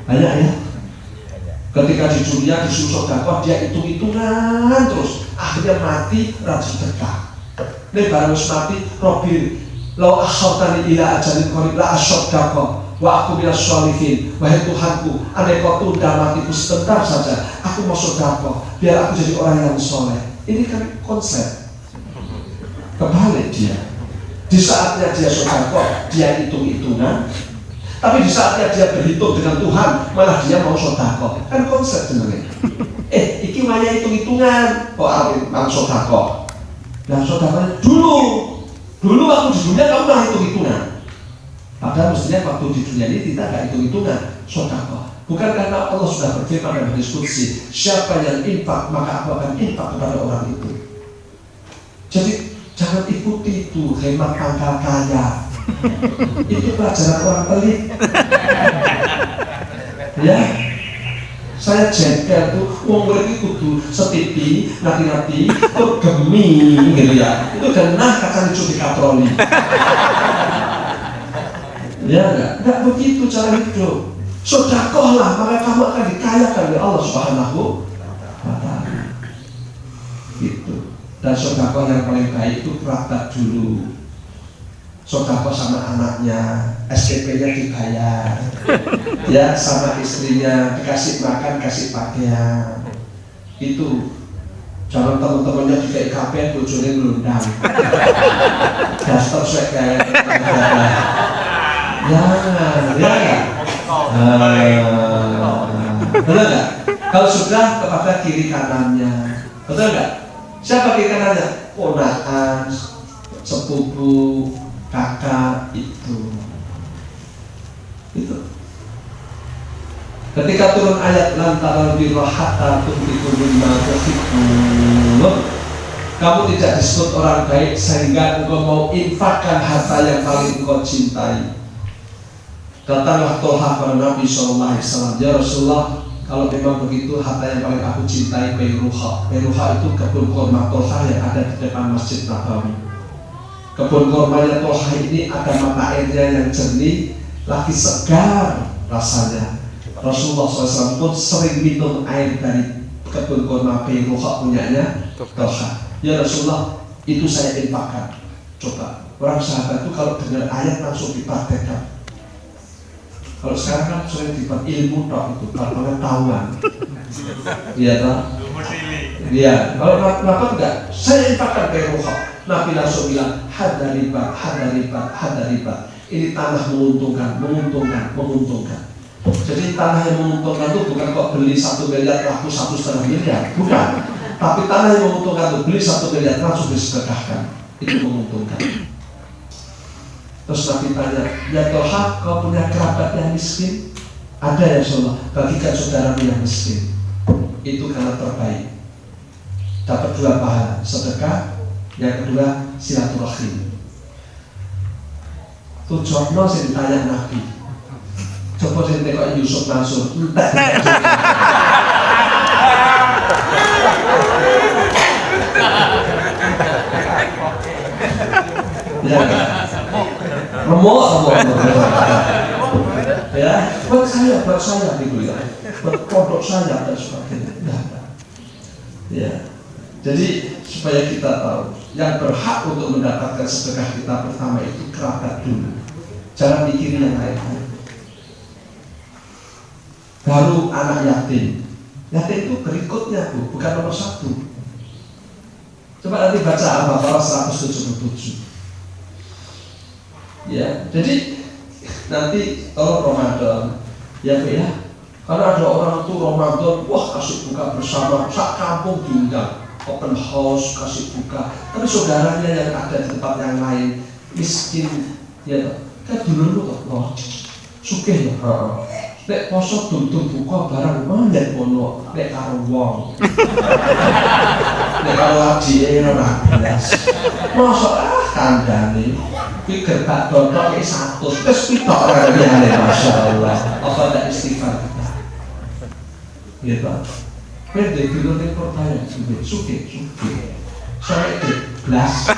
Banyak ya. Ketika di dunia disuruh sedekah, dia hitung-hitungan terus, akhirnya mati rajin sedekah. Ini baru mati, Robin, lau akhartani ila ajalin qarib la asyaddaqa wa aku minas sholihin. Wahai Tuhanku, andai kau tunda matiku sebentar saja, aku mau sedekah biar aku jadi orang yang soleh. Ini kan konsep. Kebalik dia. Di saatnya dia sedekah, dia hitung-hitungan. Tapi di saatnya dia berhitung dengan Tuhan, malah dia mau sedekah. Kan konsep sebenarnya. Iki maya hitung-hitungan. Kok arep mang sedekah? Lah sedekah dulu waktu di dunia kamu malah hitung-hitungan. Padahal mestinya waktu di dunia ini kita nggak hitung-hitungan sedekah. Bukan karena Allah sudah berfirman dalam hadis qudsi, siapa yang infak maka aku akan infak kepada orang itu. Jadi jangan ikuti itu hemat pangkal kaya. Itu pelajaran orang pelit. Ya, saya jengkel tuh, wong berarti kudu setipi, nanti kok gemi gitu ya. Itu genah kacang hijau di katroli. Ya enggak begitu cara hidup. Sedekahlah, maka kamu akan dikayakan oleh Allah Subhanahu wa ta'ala. Gitu. Dan sedekah yang paling baik itu kerabat dulu. Sedekah sama anaknya, SPP-nya dibayar. Ya, sama istrinya dikasih makan, kasih pakaian. Itu. Jangan teman-temannya di KPN bojone ngelundang. Daster sek kayak. Ya. Betul nggak? Kalau sudah kepada kiri kanannya, betul nggak? Siapa kiri kanannya? Ponakan, sepupu, kakak itu. Ketika turun ayat lantaran birrohata tuntiku mimma tuhibbun, kamu tidak disebut orang baik sehingga engkau mau infakkan harta yang paling engkau cintai. Datanglah Tolha kepada Nabi SAW. Ya Rasulullah, kalau memang begitu harta yang paling aku cintai Beiruha. Beiruha itu kebun kurma Tolha yang ada di depan Masjid Nabawi. Kebun kurmanya Tolha ini ada mata airnya yang jernih, lagi segar rasanya. Rasulullah SAW pun sering minum air dari kebun kurma Beiruha punyanya Tolha. Ya Rasulullah, itu saya infakkan. Coba, orang sahabat itu kalau dengar ayat langsung dipraktekkan. Kalau sekarang kan sering dibuat ilmu tok itu, pengetahuan. Iya tak? Iya. Kalau kenapa enggak? Saya infakkan Beiruha. Nabi langsung bilang hada riba. Ini tanah menguntungkan. Jadi tanah yang menguntungkan itu bukan kok beli 1 miliar laku 1,5 miliar, bukan. Tapi tanah yang menguntungkan itu beli 1 miliar langsung disedekahkan, itu menguntungkan. Terus Nabi tanya, ya Tolha, kau punya kerabat yang miskin? Ada ya Rasulullah, bagikan saudaramu yang miskin. Itu karena terbaik. Dapat 2 pahala, sedekah, yang kedua silaturahim. Tujuannya sih ditanya Nabi. Coba sih tengok Yusuf Mansur, entek. Ya. Remuk ya, buat saya gitu ya, buat produk saya dan sebagainya. Ya, jadi supaya kita tahu yang berhak untuk mendapatkan sedekah kita pertama itu kerabat dulu. Jangan mikirin yang lain. Baru anak yatim. Yatim itu berikutnya Bu, bukan nomor 1. Coba nanti baca Al-Baqarah 177. Ya, jadi nanti kalau Ramadan ya Bu ya, Karena ada orang tuh Ramadan, wah kasih buka bersama, sak kampung diundang, open house kasih buka. Tapi saudaranya yang ada di tempat yang lain miskin, ya kan dulu kok, loh, sugih ya. Nek poso tuntun buka barang mandek kono, nek karo wong, nek karo adike ora belas. Masa kandhane pikir tak tontok iki 100, wis pitok ora liyane masyaallah. Apa ndak istighfar kita? Gitu. Pede dulu ning pertanyaan sugih. Sampai belas.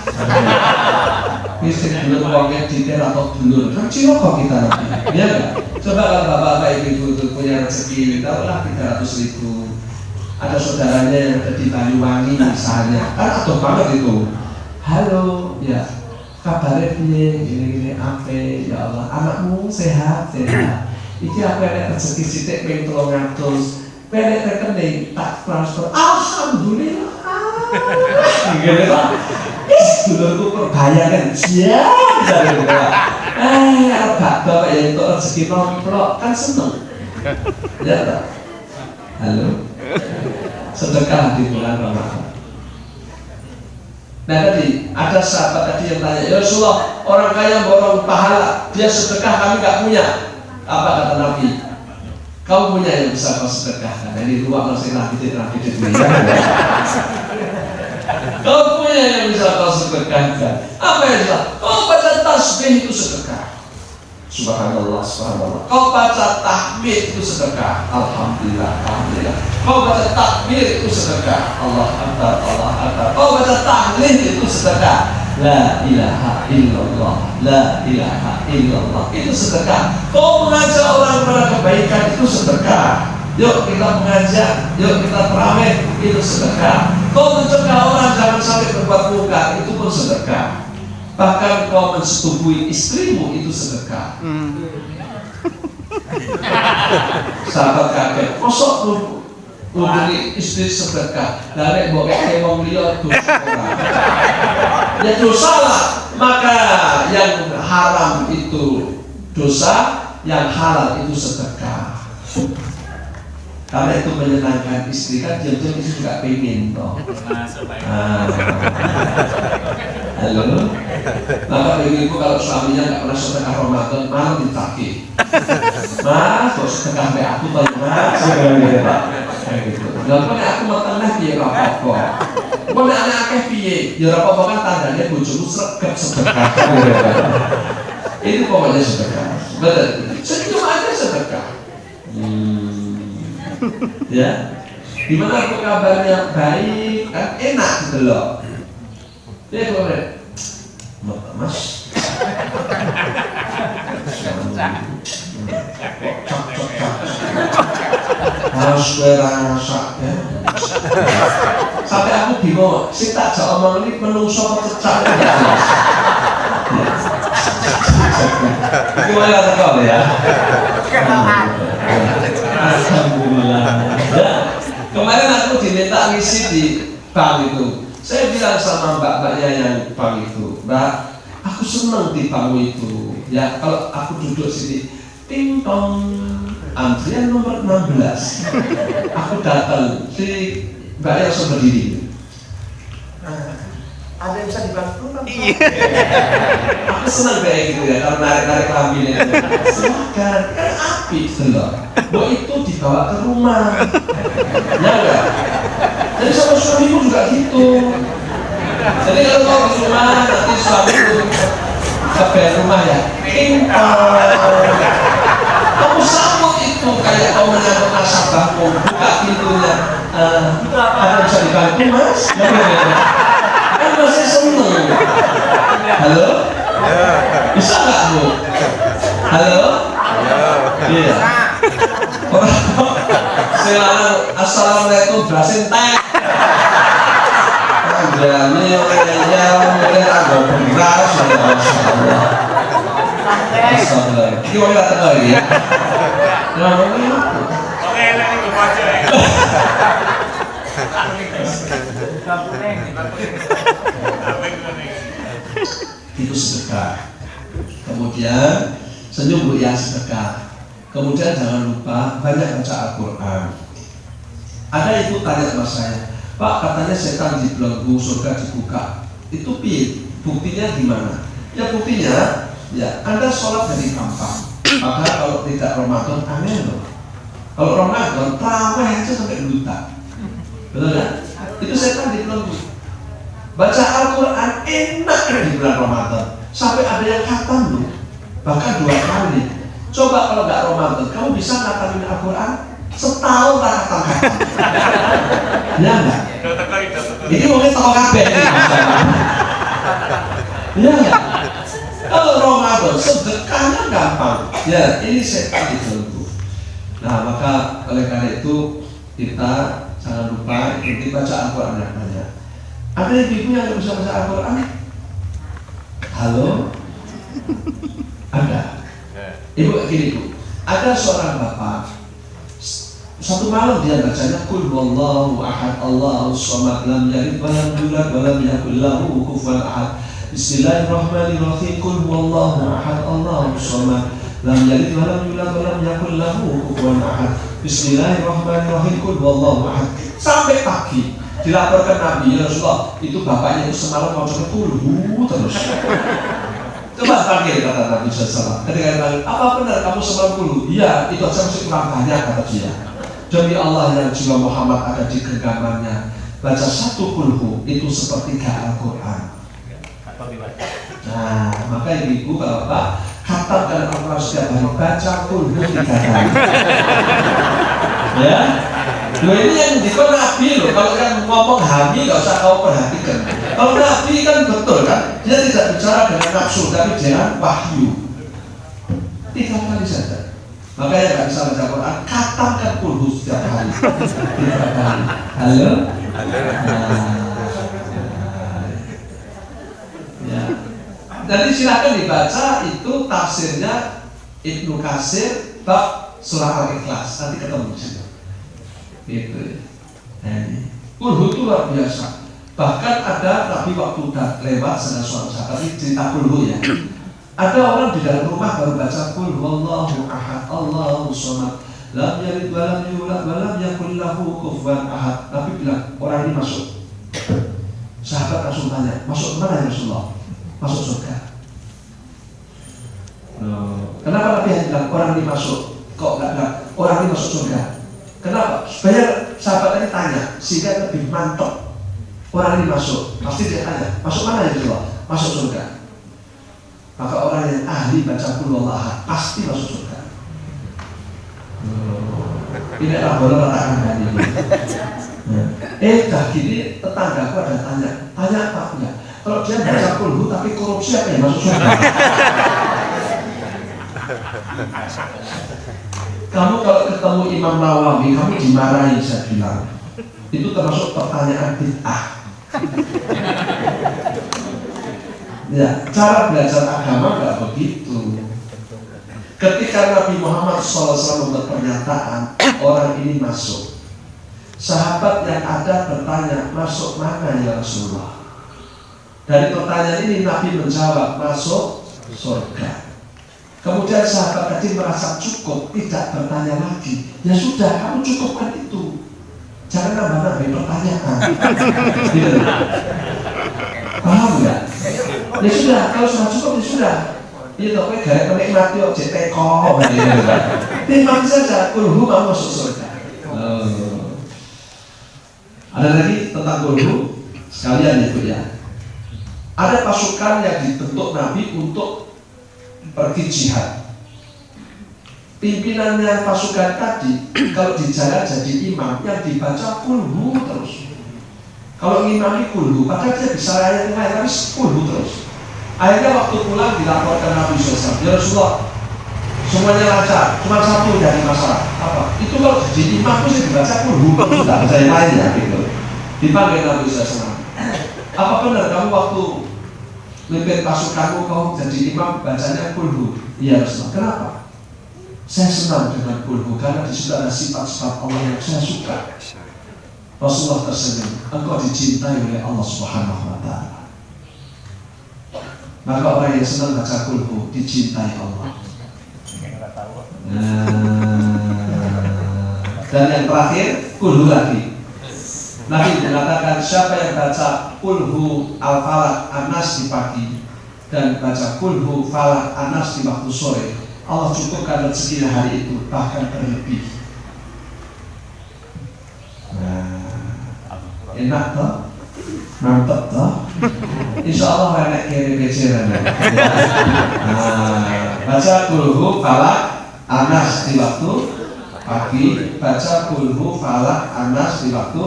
Wis dulu wongnya dite atau dulur. Kan ciloko kita nanti. Ya enggak? Coba kalau bapak-bapak ibu itu punya rezeki, taruhlah 300.000. Ada saudaranya yang ada di Banyuwangi misalnya, kan atau banget itu. Halo, ya kabarnya piye, gini-gini ape, ya Allah, anakmu sehat. Iki aku ada rezeki sithik ping 300. Pendek rekening tak transfer. Alhamdulillah. Gini Pak. Dulurku perbayangan. Siap dari bapak yang untuk rezeki nomplok kan seneng. Ya tak? Halo. Sedekah di bulan Ramadan. Nah tadi ada sahabat tadi yang tanya, ya Rasulullah, orang kaya borong pahala, dia sedekah kami nggak punya. Apa kata Nabi? Kau punya yang bisa kau sedekahkan. Jadi luar masih lagi kau punya yang bisa kau sedekahkan. Apa yang bisa? Kau baca tasbih itu sedekah. Subhanallah. Kau baca tahmid itu sedekah. Alhamdulillah. Kau baca takbir itu sedekah. Allah Akbar. Kau baca tahlil itu sedekah. La ilaha illallah, la ilaha illallah, itu sedekah. Kau mengajak orang kepada kebaikan itu sedekah. Yuk kita mengajak, yuk kita terawih, itu sedekah. Kau mencegah orang jangan sampai berbuat munkar, itu pun sedekah. Bahkan kau mensetubui istrimu, itu sedekah. Sahabat kaget, kosok hubungi istri sedekah. Dari bokeh wong liya dosa. Ya dosa lah. Maka yang haram itu dosa, yang halal itu sedekah. Karena itu menyenangkan istri, kan jam-jam istri juga pengen toh. Halo. Maka ibu kalau suaminya nggak pernah sedekah Ramadan, malah ditagih. Mas, kok sedekah be aku banyak mas. Gitu. Lalu aku makan piye apa-apa. Kok nek anak akeh piye? Ya ora apa-apa kan tandanya bojomu sregep sedekah. Itu pokoknya sedekah. Betul. Senyum aja sedekah. Ya. Gimana aku kabarnya? Baik, kan enak gitu loh. Ya kemarin. Mas. Harus berasa ya. Sampai aku bingung, sing tak jak omong ini menungso apa cecak ya. Gimana kata ya? Alhamdulillah. Kemarin aku diminta ngisi di bank itu. Saya bilang sama mbak-mbaknya yang bank itu, Mbak, aku senang di bank itu. Ya kalau aku duduk sini, ting tong, antrian nomor 16. Aku datang si mbak yang sudah berdiri. Ada yang bisa dibantu kan? Aku senang kayak gitu ya, kalau narik lambilnya. Silakan, kan api gitu loh. Bahwa itu dibawa ke rumah. Ya enggak? Jadi sama suamimu juga gitu. Jadi kalau kau di rumah, nanti suamimu ke rumah ya. Kamu sambut itu kayak kau menyambut nasabahmu, buka pintunya. Ada bisa dibantu mas? Kan masih seneng. Halo? Bisa nggak bu? Halo? Iya. Silakan. Assalamualaikum. Brasin teh. Anjani orangnya mungkin agak beras. Assalamualaikum. Ini mau datang lagi ya? Oke, ini gue baca ya. Itu sedekah. Kemudian senyum bu ya sedekah. Kemudian jangan lupa banyak baca Al-Quran. Ada ibu tanya sama saya, Pak, katanya setan dibelenggu, surga dibuka. Itu buktinya gimana? Ya buktinya, ya Anda sholat dari gampang. Maka kalau tidak Ramadan, aneh loh. Kalau Ramadan, terawih aja sampai luta. Betul kan? Itu setan dibelenggu. Baca Al-Quran enak di bulan Ramadan. Sampai ada yang khatam loh. Bahkan 2 kali. Coba kalau nggak Ramadan, kamu bisa ngatamin Al-Quran setahun tak khatam. Ya enggak? Ini mungkin toko kabeh nih. Ya enggak? Kalau Ramadan sedekahnya gampang. Ya, ini setan dibelenggu. Nah, maka oleh karena itu kita jangan lupa ikuti baca Al-Quran yang banyak. Ada ibu yang nggak bisa baca Al-Quran? Halo? Ada. Ibu kayak gini Bu. Ada seorang bapak. Satu malam dia bacanya Qul huwallahu ahad Allahus samad lam yalid wa lam yulad wa lam yakul lahu kufuwan ahad. Bismillahirrahmanirrahim. Qul huwallahu ahad Allahus samad lam yalid wa lam yulad wa lam yakul lahu kufuwan ahad. Bismillahirrahmanirrahim. Qul huwallahu ahad. Sampai pagi dilaporkan Nabi, ya Rasulullah, itu bapaknya itu semalam mau coba kulhu terus. Coba panggil, kata Nabi SAW. Ketika dia panggil, apa benar kamu semalam kulhu? Iya, itu aja masih kurang banyak, kata dia. Demi Allah yang jiwa Muhammad ada di genggamannya, baca 1 kulhu itu sepertiga Al-Quran. Nah, maka ibu bapak khatamkan Al-Quran setiap hari, baca kulhu 3 kali. Ya. Loh ini yang dikon Nabi loh, kalau kan ngomong Nabi gak usah kau perhatikan. Kalau Nabi kan betul kan, dia tidak bicara dengan nafsu, tapi dengan wahyu. 3 kali saja. Makanya gak bisa baca Quran, katakan kulhu setiap hari. 3 kali. Halo? Ya. Jadi silakan dibaca, itu tafsirnya Ibnu Katsir bab surah Al-Ikhlas. Nanti ketemu di situ. Gitu ya. Kulhu itu luar biasa. Bahkan ada Nabi waktu udah lewat dengan suatu sahabat, ini cerita kulhu ya. Ada orang di dalam rumah baru baca Qul huwallahu ahad Allahus samad lam yalid wa lam yulad wa lam yakul lahu kufuwan ahad. Nabi bilang, orang ini masuk. Sahabat langsung tanya, masuk kemana ya Rasulullah? Masuk surga. Kenapa Nabi bilang orang ini masuk? Kok nggak bilang orang ini masuk surga? Kenapa? Supaya sahabat ini tanya, sehingga lebih mantap. Orang ini masuk, pasti dia tanya, masuk mana ya Rasulullah? Masuk surga. Maka orang yang ahli baca Qul huwallahu ahad pasti masuk surga. Ini adalah bola ratakan tadi. Dah gini tetanggaku ada tanya apa enggak? Kalau dia baca kulhu tapi korupsi apa yang masuk surga? Kamu kalau ketemu Imam Nawawi, kamu dimarahi, saya bilang. Itu termasuk pertanyaan bid'ah. Ya, cara belajar agama nggak begitu. Ketika Nabi Muhammad SAW membuat pernyataan, orang ini masuk. Sahabat yang ada bertanya, masuk mana ya Rasulullah? Dari pertanyaan ini Nabi menjawab, masuk surga. Kemudian sahabat tadi merasa cukup, tidak bertanya lagi. Ya sudah, kamu cukupkan itu. Jangan nambah-nambah pertanyaan. Gitu. Paham nggak? Ya sudah, kalau sudah cukup ya sudah. Iya toh, kayak gaya penikmati objek teko. Nikmati saja, kulhu kamu masuk surga. Ada lagi tentang kulhu, sekalian ya Bu ya. Ada pasukan yang dibentuk Nabi untuk pergi jihad. Pimpinannya pasukan tadi kalau di jalan jadi imam yang dibaca kulhu terus. Kalau ngimami kulhu, padahal dia bisa layan tapi kulhu terus. Akhirnya waktu pulang dilaporkan Nabi SAW, ya Rasulullah, semuanya lancar, cuma satu dari masalah. Apa? Itu kalau jadi imam itu dibaca kulhu, tidak bisa yang lain ya gitu. Dipanggil Nabi SAW. Apa benar kamu waktu mimpin pasukanmu kau jadi imam bacanya kulhu? Iya Rasulullah. Kenapa? Saya senang dengan kulhu karena di situ ada sifat-sifat Allah yang saya suka. Rasulullah tersenyum, engkau dicintai oleh Allah Subhanahu wa Ta'ala. Maka orang yang senang baca kulhu dicintai Allah. Nah, Dan yang terakhir kulhu lagi. Nabi mengatakan siapa yang baca kulhu al-falaq anas di pagi dan baca kulhu falaq anas di waktu sore, Allah cukupkan rezeki hari itu bahkan berlebih. Nah, enak toh, mantap toh. Insya Allah enak kiri beceran. Nah, baca kulhu falaq anas di waktu pagi, baca kulhu falaq anas di waktu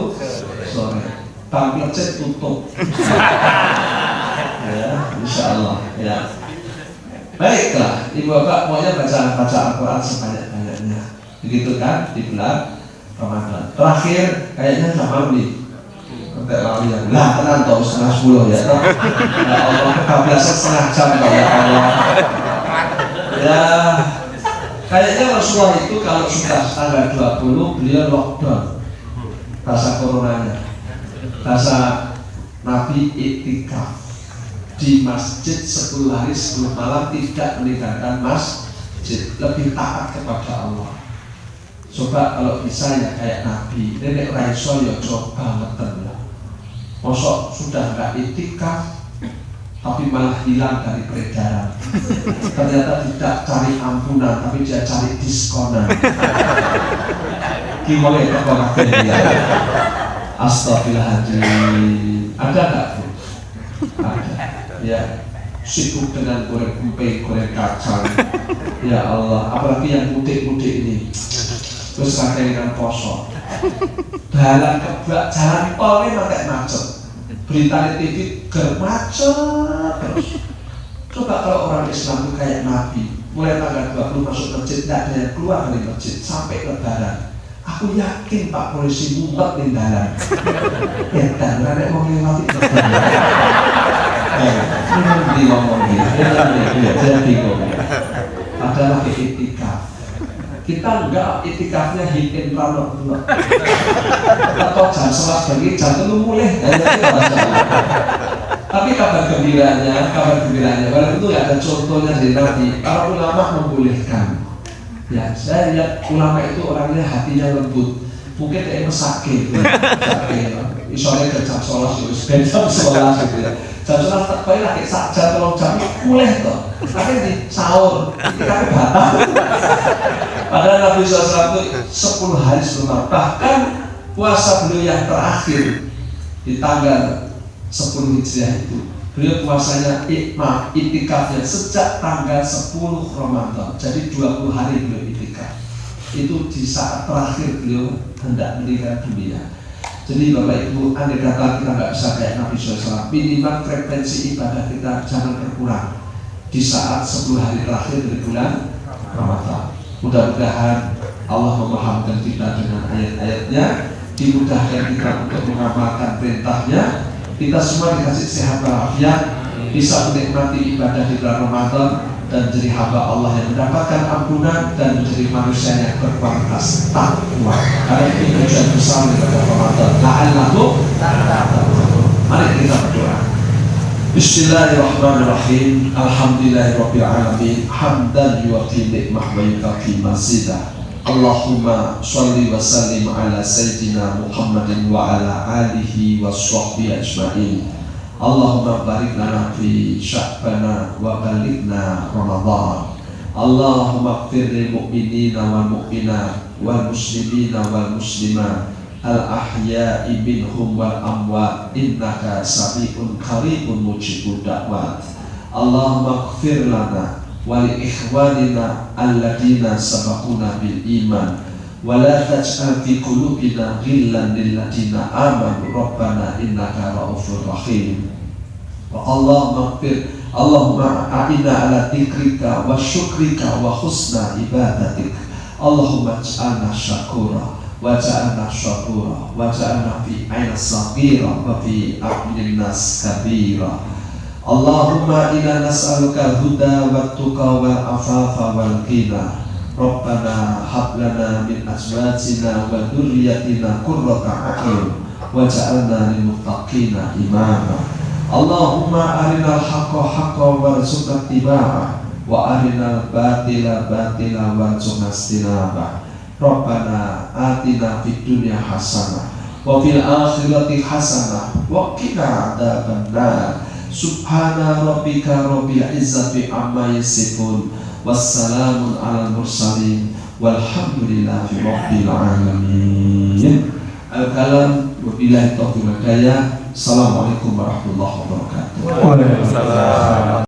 sore. Bang lecet tutup. Ya, insya Allah. Ya. Baiklah, ibu bapak maunya baca Al-Quran sebanyak-banyaknya. Begitu kan di bulan Ramadan. Terakhir kayaknya sama nih. Enggak lari ya. Lah tenang toh 9:30 ya toh. Ya Allah, kebablasan setengah jam toh ya Allah. Ya. Kayaknya Rasulullah itu kalau sudah tanggal 20 beliau lockdown bahasa coronanya. Bahasa Nabi iktikaf di masjid 10 hari 10 malam, tidak meninggalkan masjid, lebih taat kepada Allah. Coba kalau bisa ya kayak Nabi, nenek Raiso ya coba ngeten lah. Mosok sudah nggak iktikaf tapi malah hilang dari peredaran. Ternyata tidak cari ampunan, tapi dia cari diskonan. Gimana itu kalau dia? Astagfirullahaladzim. Ada nggak Bu? Ada. Ya, sibuk dengan goreng emping, goreng kacang. Ya Allah, apalagi yang mudik-mudik ini. Terus dengan poso. Dalam kebak jalan tol ini pakai macet. Berita di TV germacet terus. Coba kalau orang Islam itu kayak Nabi, mulai tanggal 20 masuk masjid, tidak ada yang keluar dari masjid sampai Lebaran. Aku yakin Pak polisi mumpet di dalam. Dan ada yang mau lewati Lebaran. Ini di ngomong ini, jadi kok. Adalah itikaf. Kita enggak itikafnya hitin rano dulu. Atau jam 11 pagi, jam 3 mulai. Tapi kabar gembiranya, walaupun itu nggak ada contohnya dari Nabi, para ulama membolehkan. Ya, saya lihat ulama itu orangnya hatinya lembut. Mungkin dia mesake, misalnya ke jam 11, jam 11 gitu ya. Jam 11 tak kau lagi saja tolong jam mulai toh. Tapi di sahur, kita batal. Padahal Nabi SAW itu 10 hari sebelum, bahkan puasa beliau yang terakhir di tanggal 10 Hijriah itu, beliau puasanya itikafnya sejak tanggal 10 Ramadan. Jadi 20 hari beliau itikaf. Itu di saat terakhir beliau hendak meninggal dunia. Jadi Bapak Ibu, andai kata kita nggak bisa kayak Nabi SAW, minimal frekuensi ibadah kita jangan berkurang di saat 10 hari terakhir dari bulan Ramadan. Mudah-mudahan Allah memahamkan kita dengan ayat-ayatnya, dimudahkan kita untuk mengamalkan perintahnya, kita semua dikasih sehat walafiat, bisa menikmati ibadah di bulan Ramadan dan jadi hamba Allah yang mendapatkan ampunan dan menjadi manusia yang berkualitas takwa. Karena ini tujuan besar daripada Ramadan. La'allahu tattaqun. Mari kita berdoa. Bismillahirrahmanirrahim. Alhamdulillahirabbil alamin. Hamdan yuwaffi ni'mah wa yukafi mazidah. Allahumma sholli wa sallim ala sayyidina Muhammadin wa ala alihi wa sahbihi ajma'in. Allahumma barik lana fi sya'bana wa balighna Ramadan. Allahumma ighfir lil mu'minina wal mu'minat wal muslimina wal muslimat al ahya'i minhum wal amwat innaka sami'un qaribun mujibud da'wat. Allahumma ighfir lana wa li ikhwanina alladziina sabaquna bil iman wa la taj'al fi qulubina ghillan lil ladzina amanu rabbana innaka ra'ufur rahim. Wa Allahumma a'inna ala dzikrika wa syukrika wa husna ibadatik. Allahumma ij'alna syakura wa ja'alna syakura wa ja'alna fi ayna saghira wa fi a'yunin nas kabira. Allahumma inna nas'aluka al-huda wat tuqa wal afafa wal ghina. Rabbana hab lana min azwajina wa dhurriyyatina qurrata a'yun waj'alna lil muttaqina imama. Allahumma arinal haqqa haqqan warzuqna ittiba'ah wa arinal batila batila warzuqna istinabah. Rabbana atina fid dunya hasanah wa fil akhirati hasanah wa qina adzabannar. Subhana rabbika rabbil izzati amma yasifun wassalamun alal mursalin walhamdulillahi rabbil alamin. Al-kalam wabillahi taufiq wal hidayah. Assalamualaikum warahmatullahi wabarakatuh. Waalaikumsalam.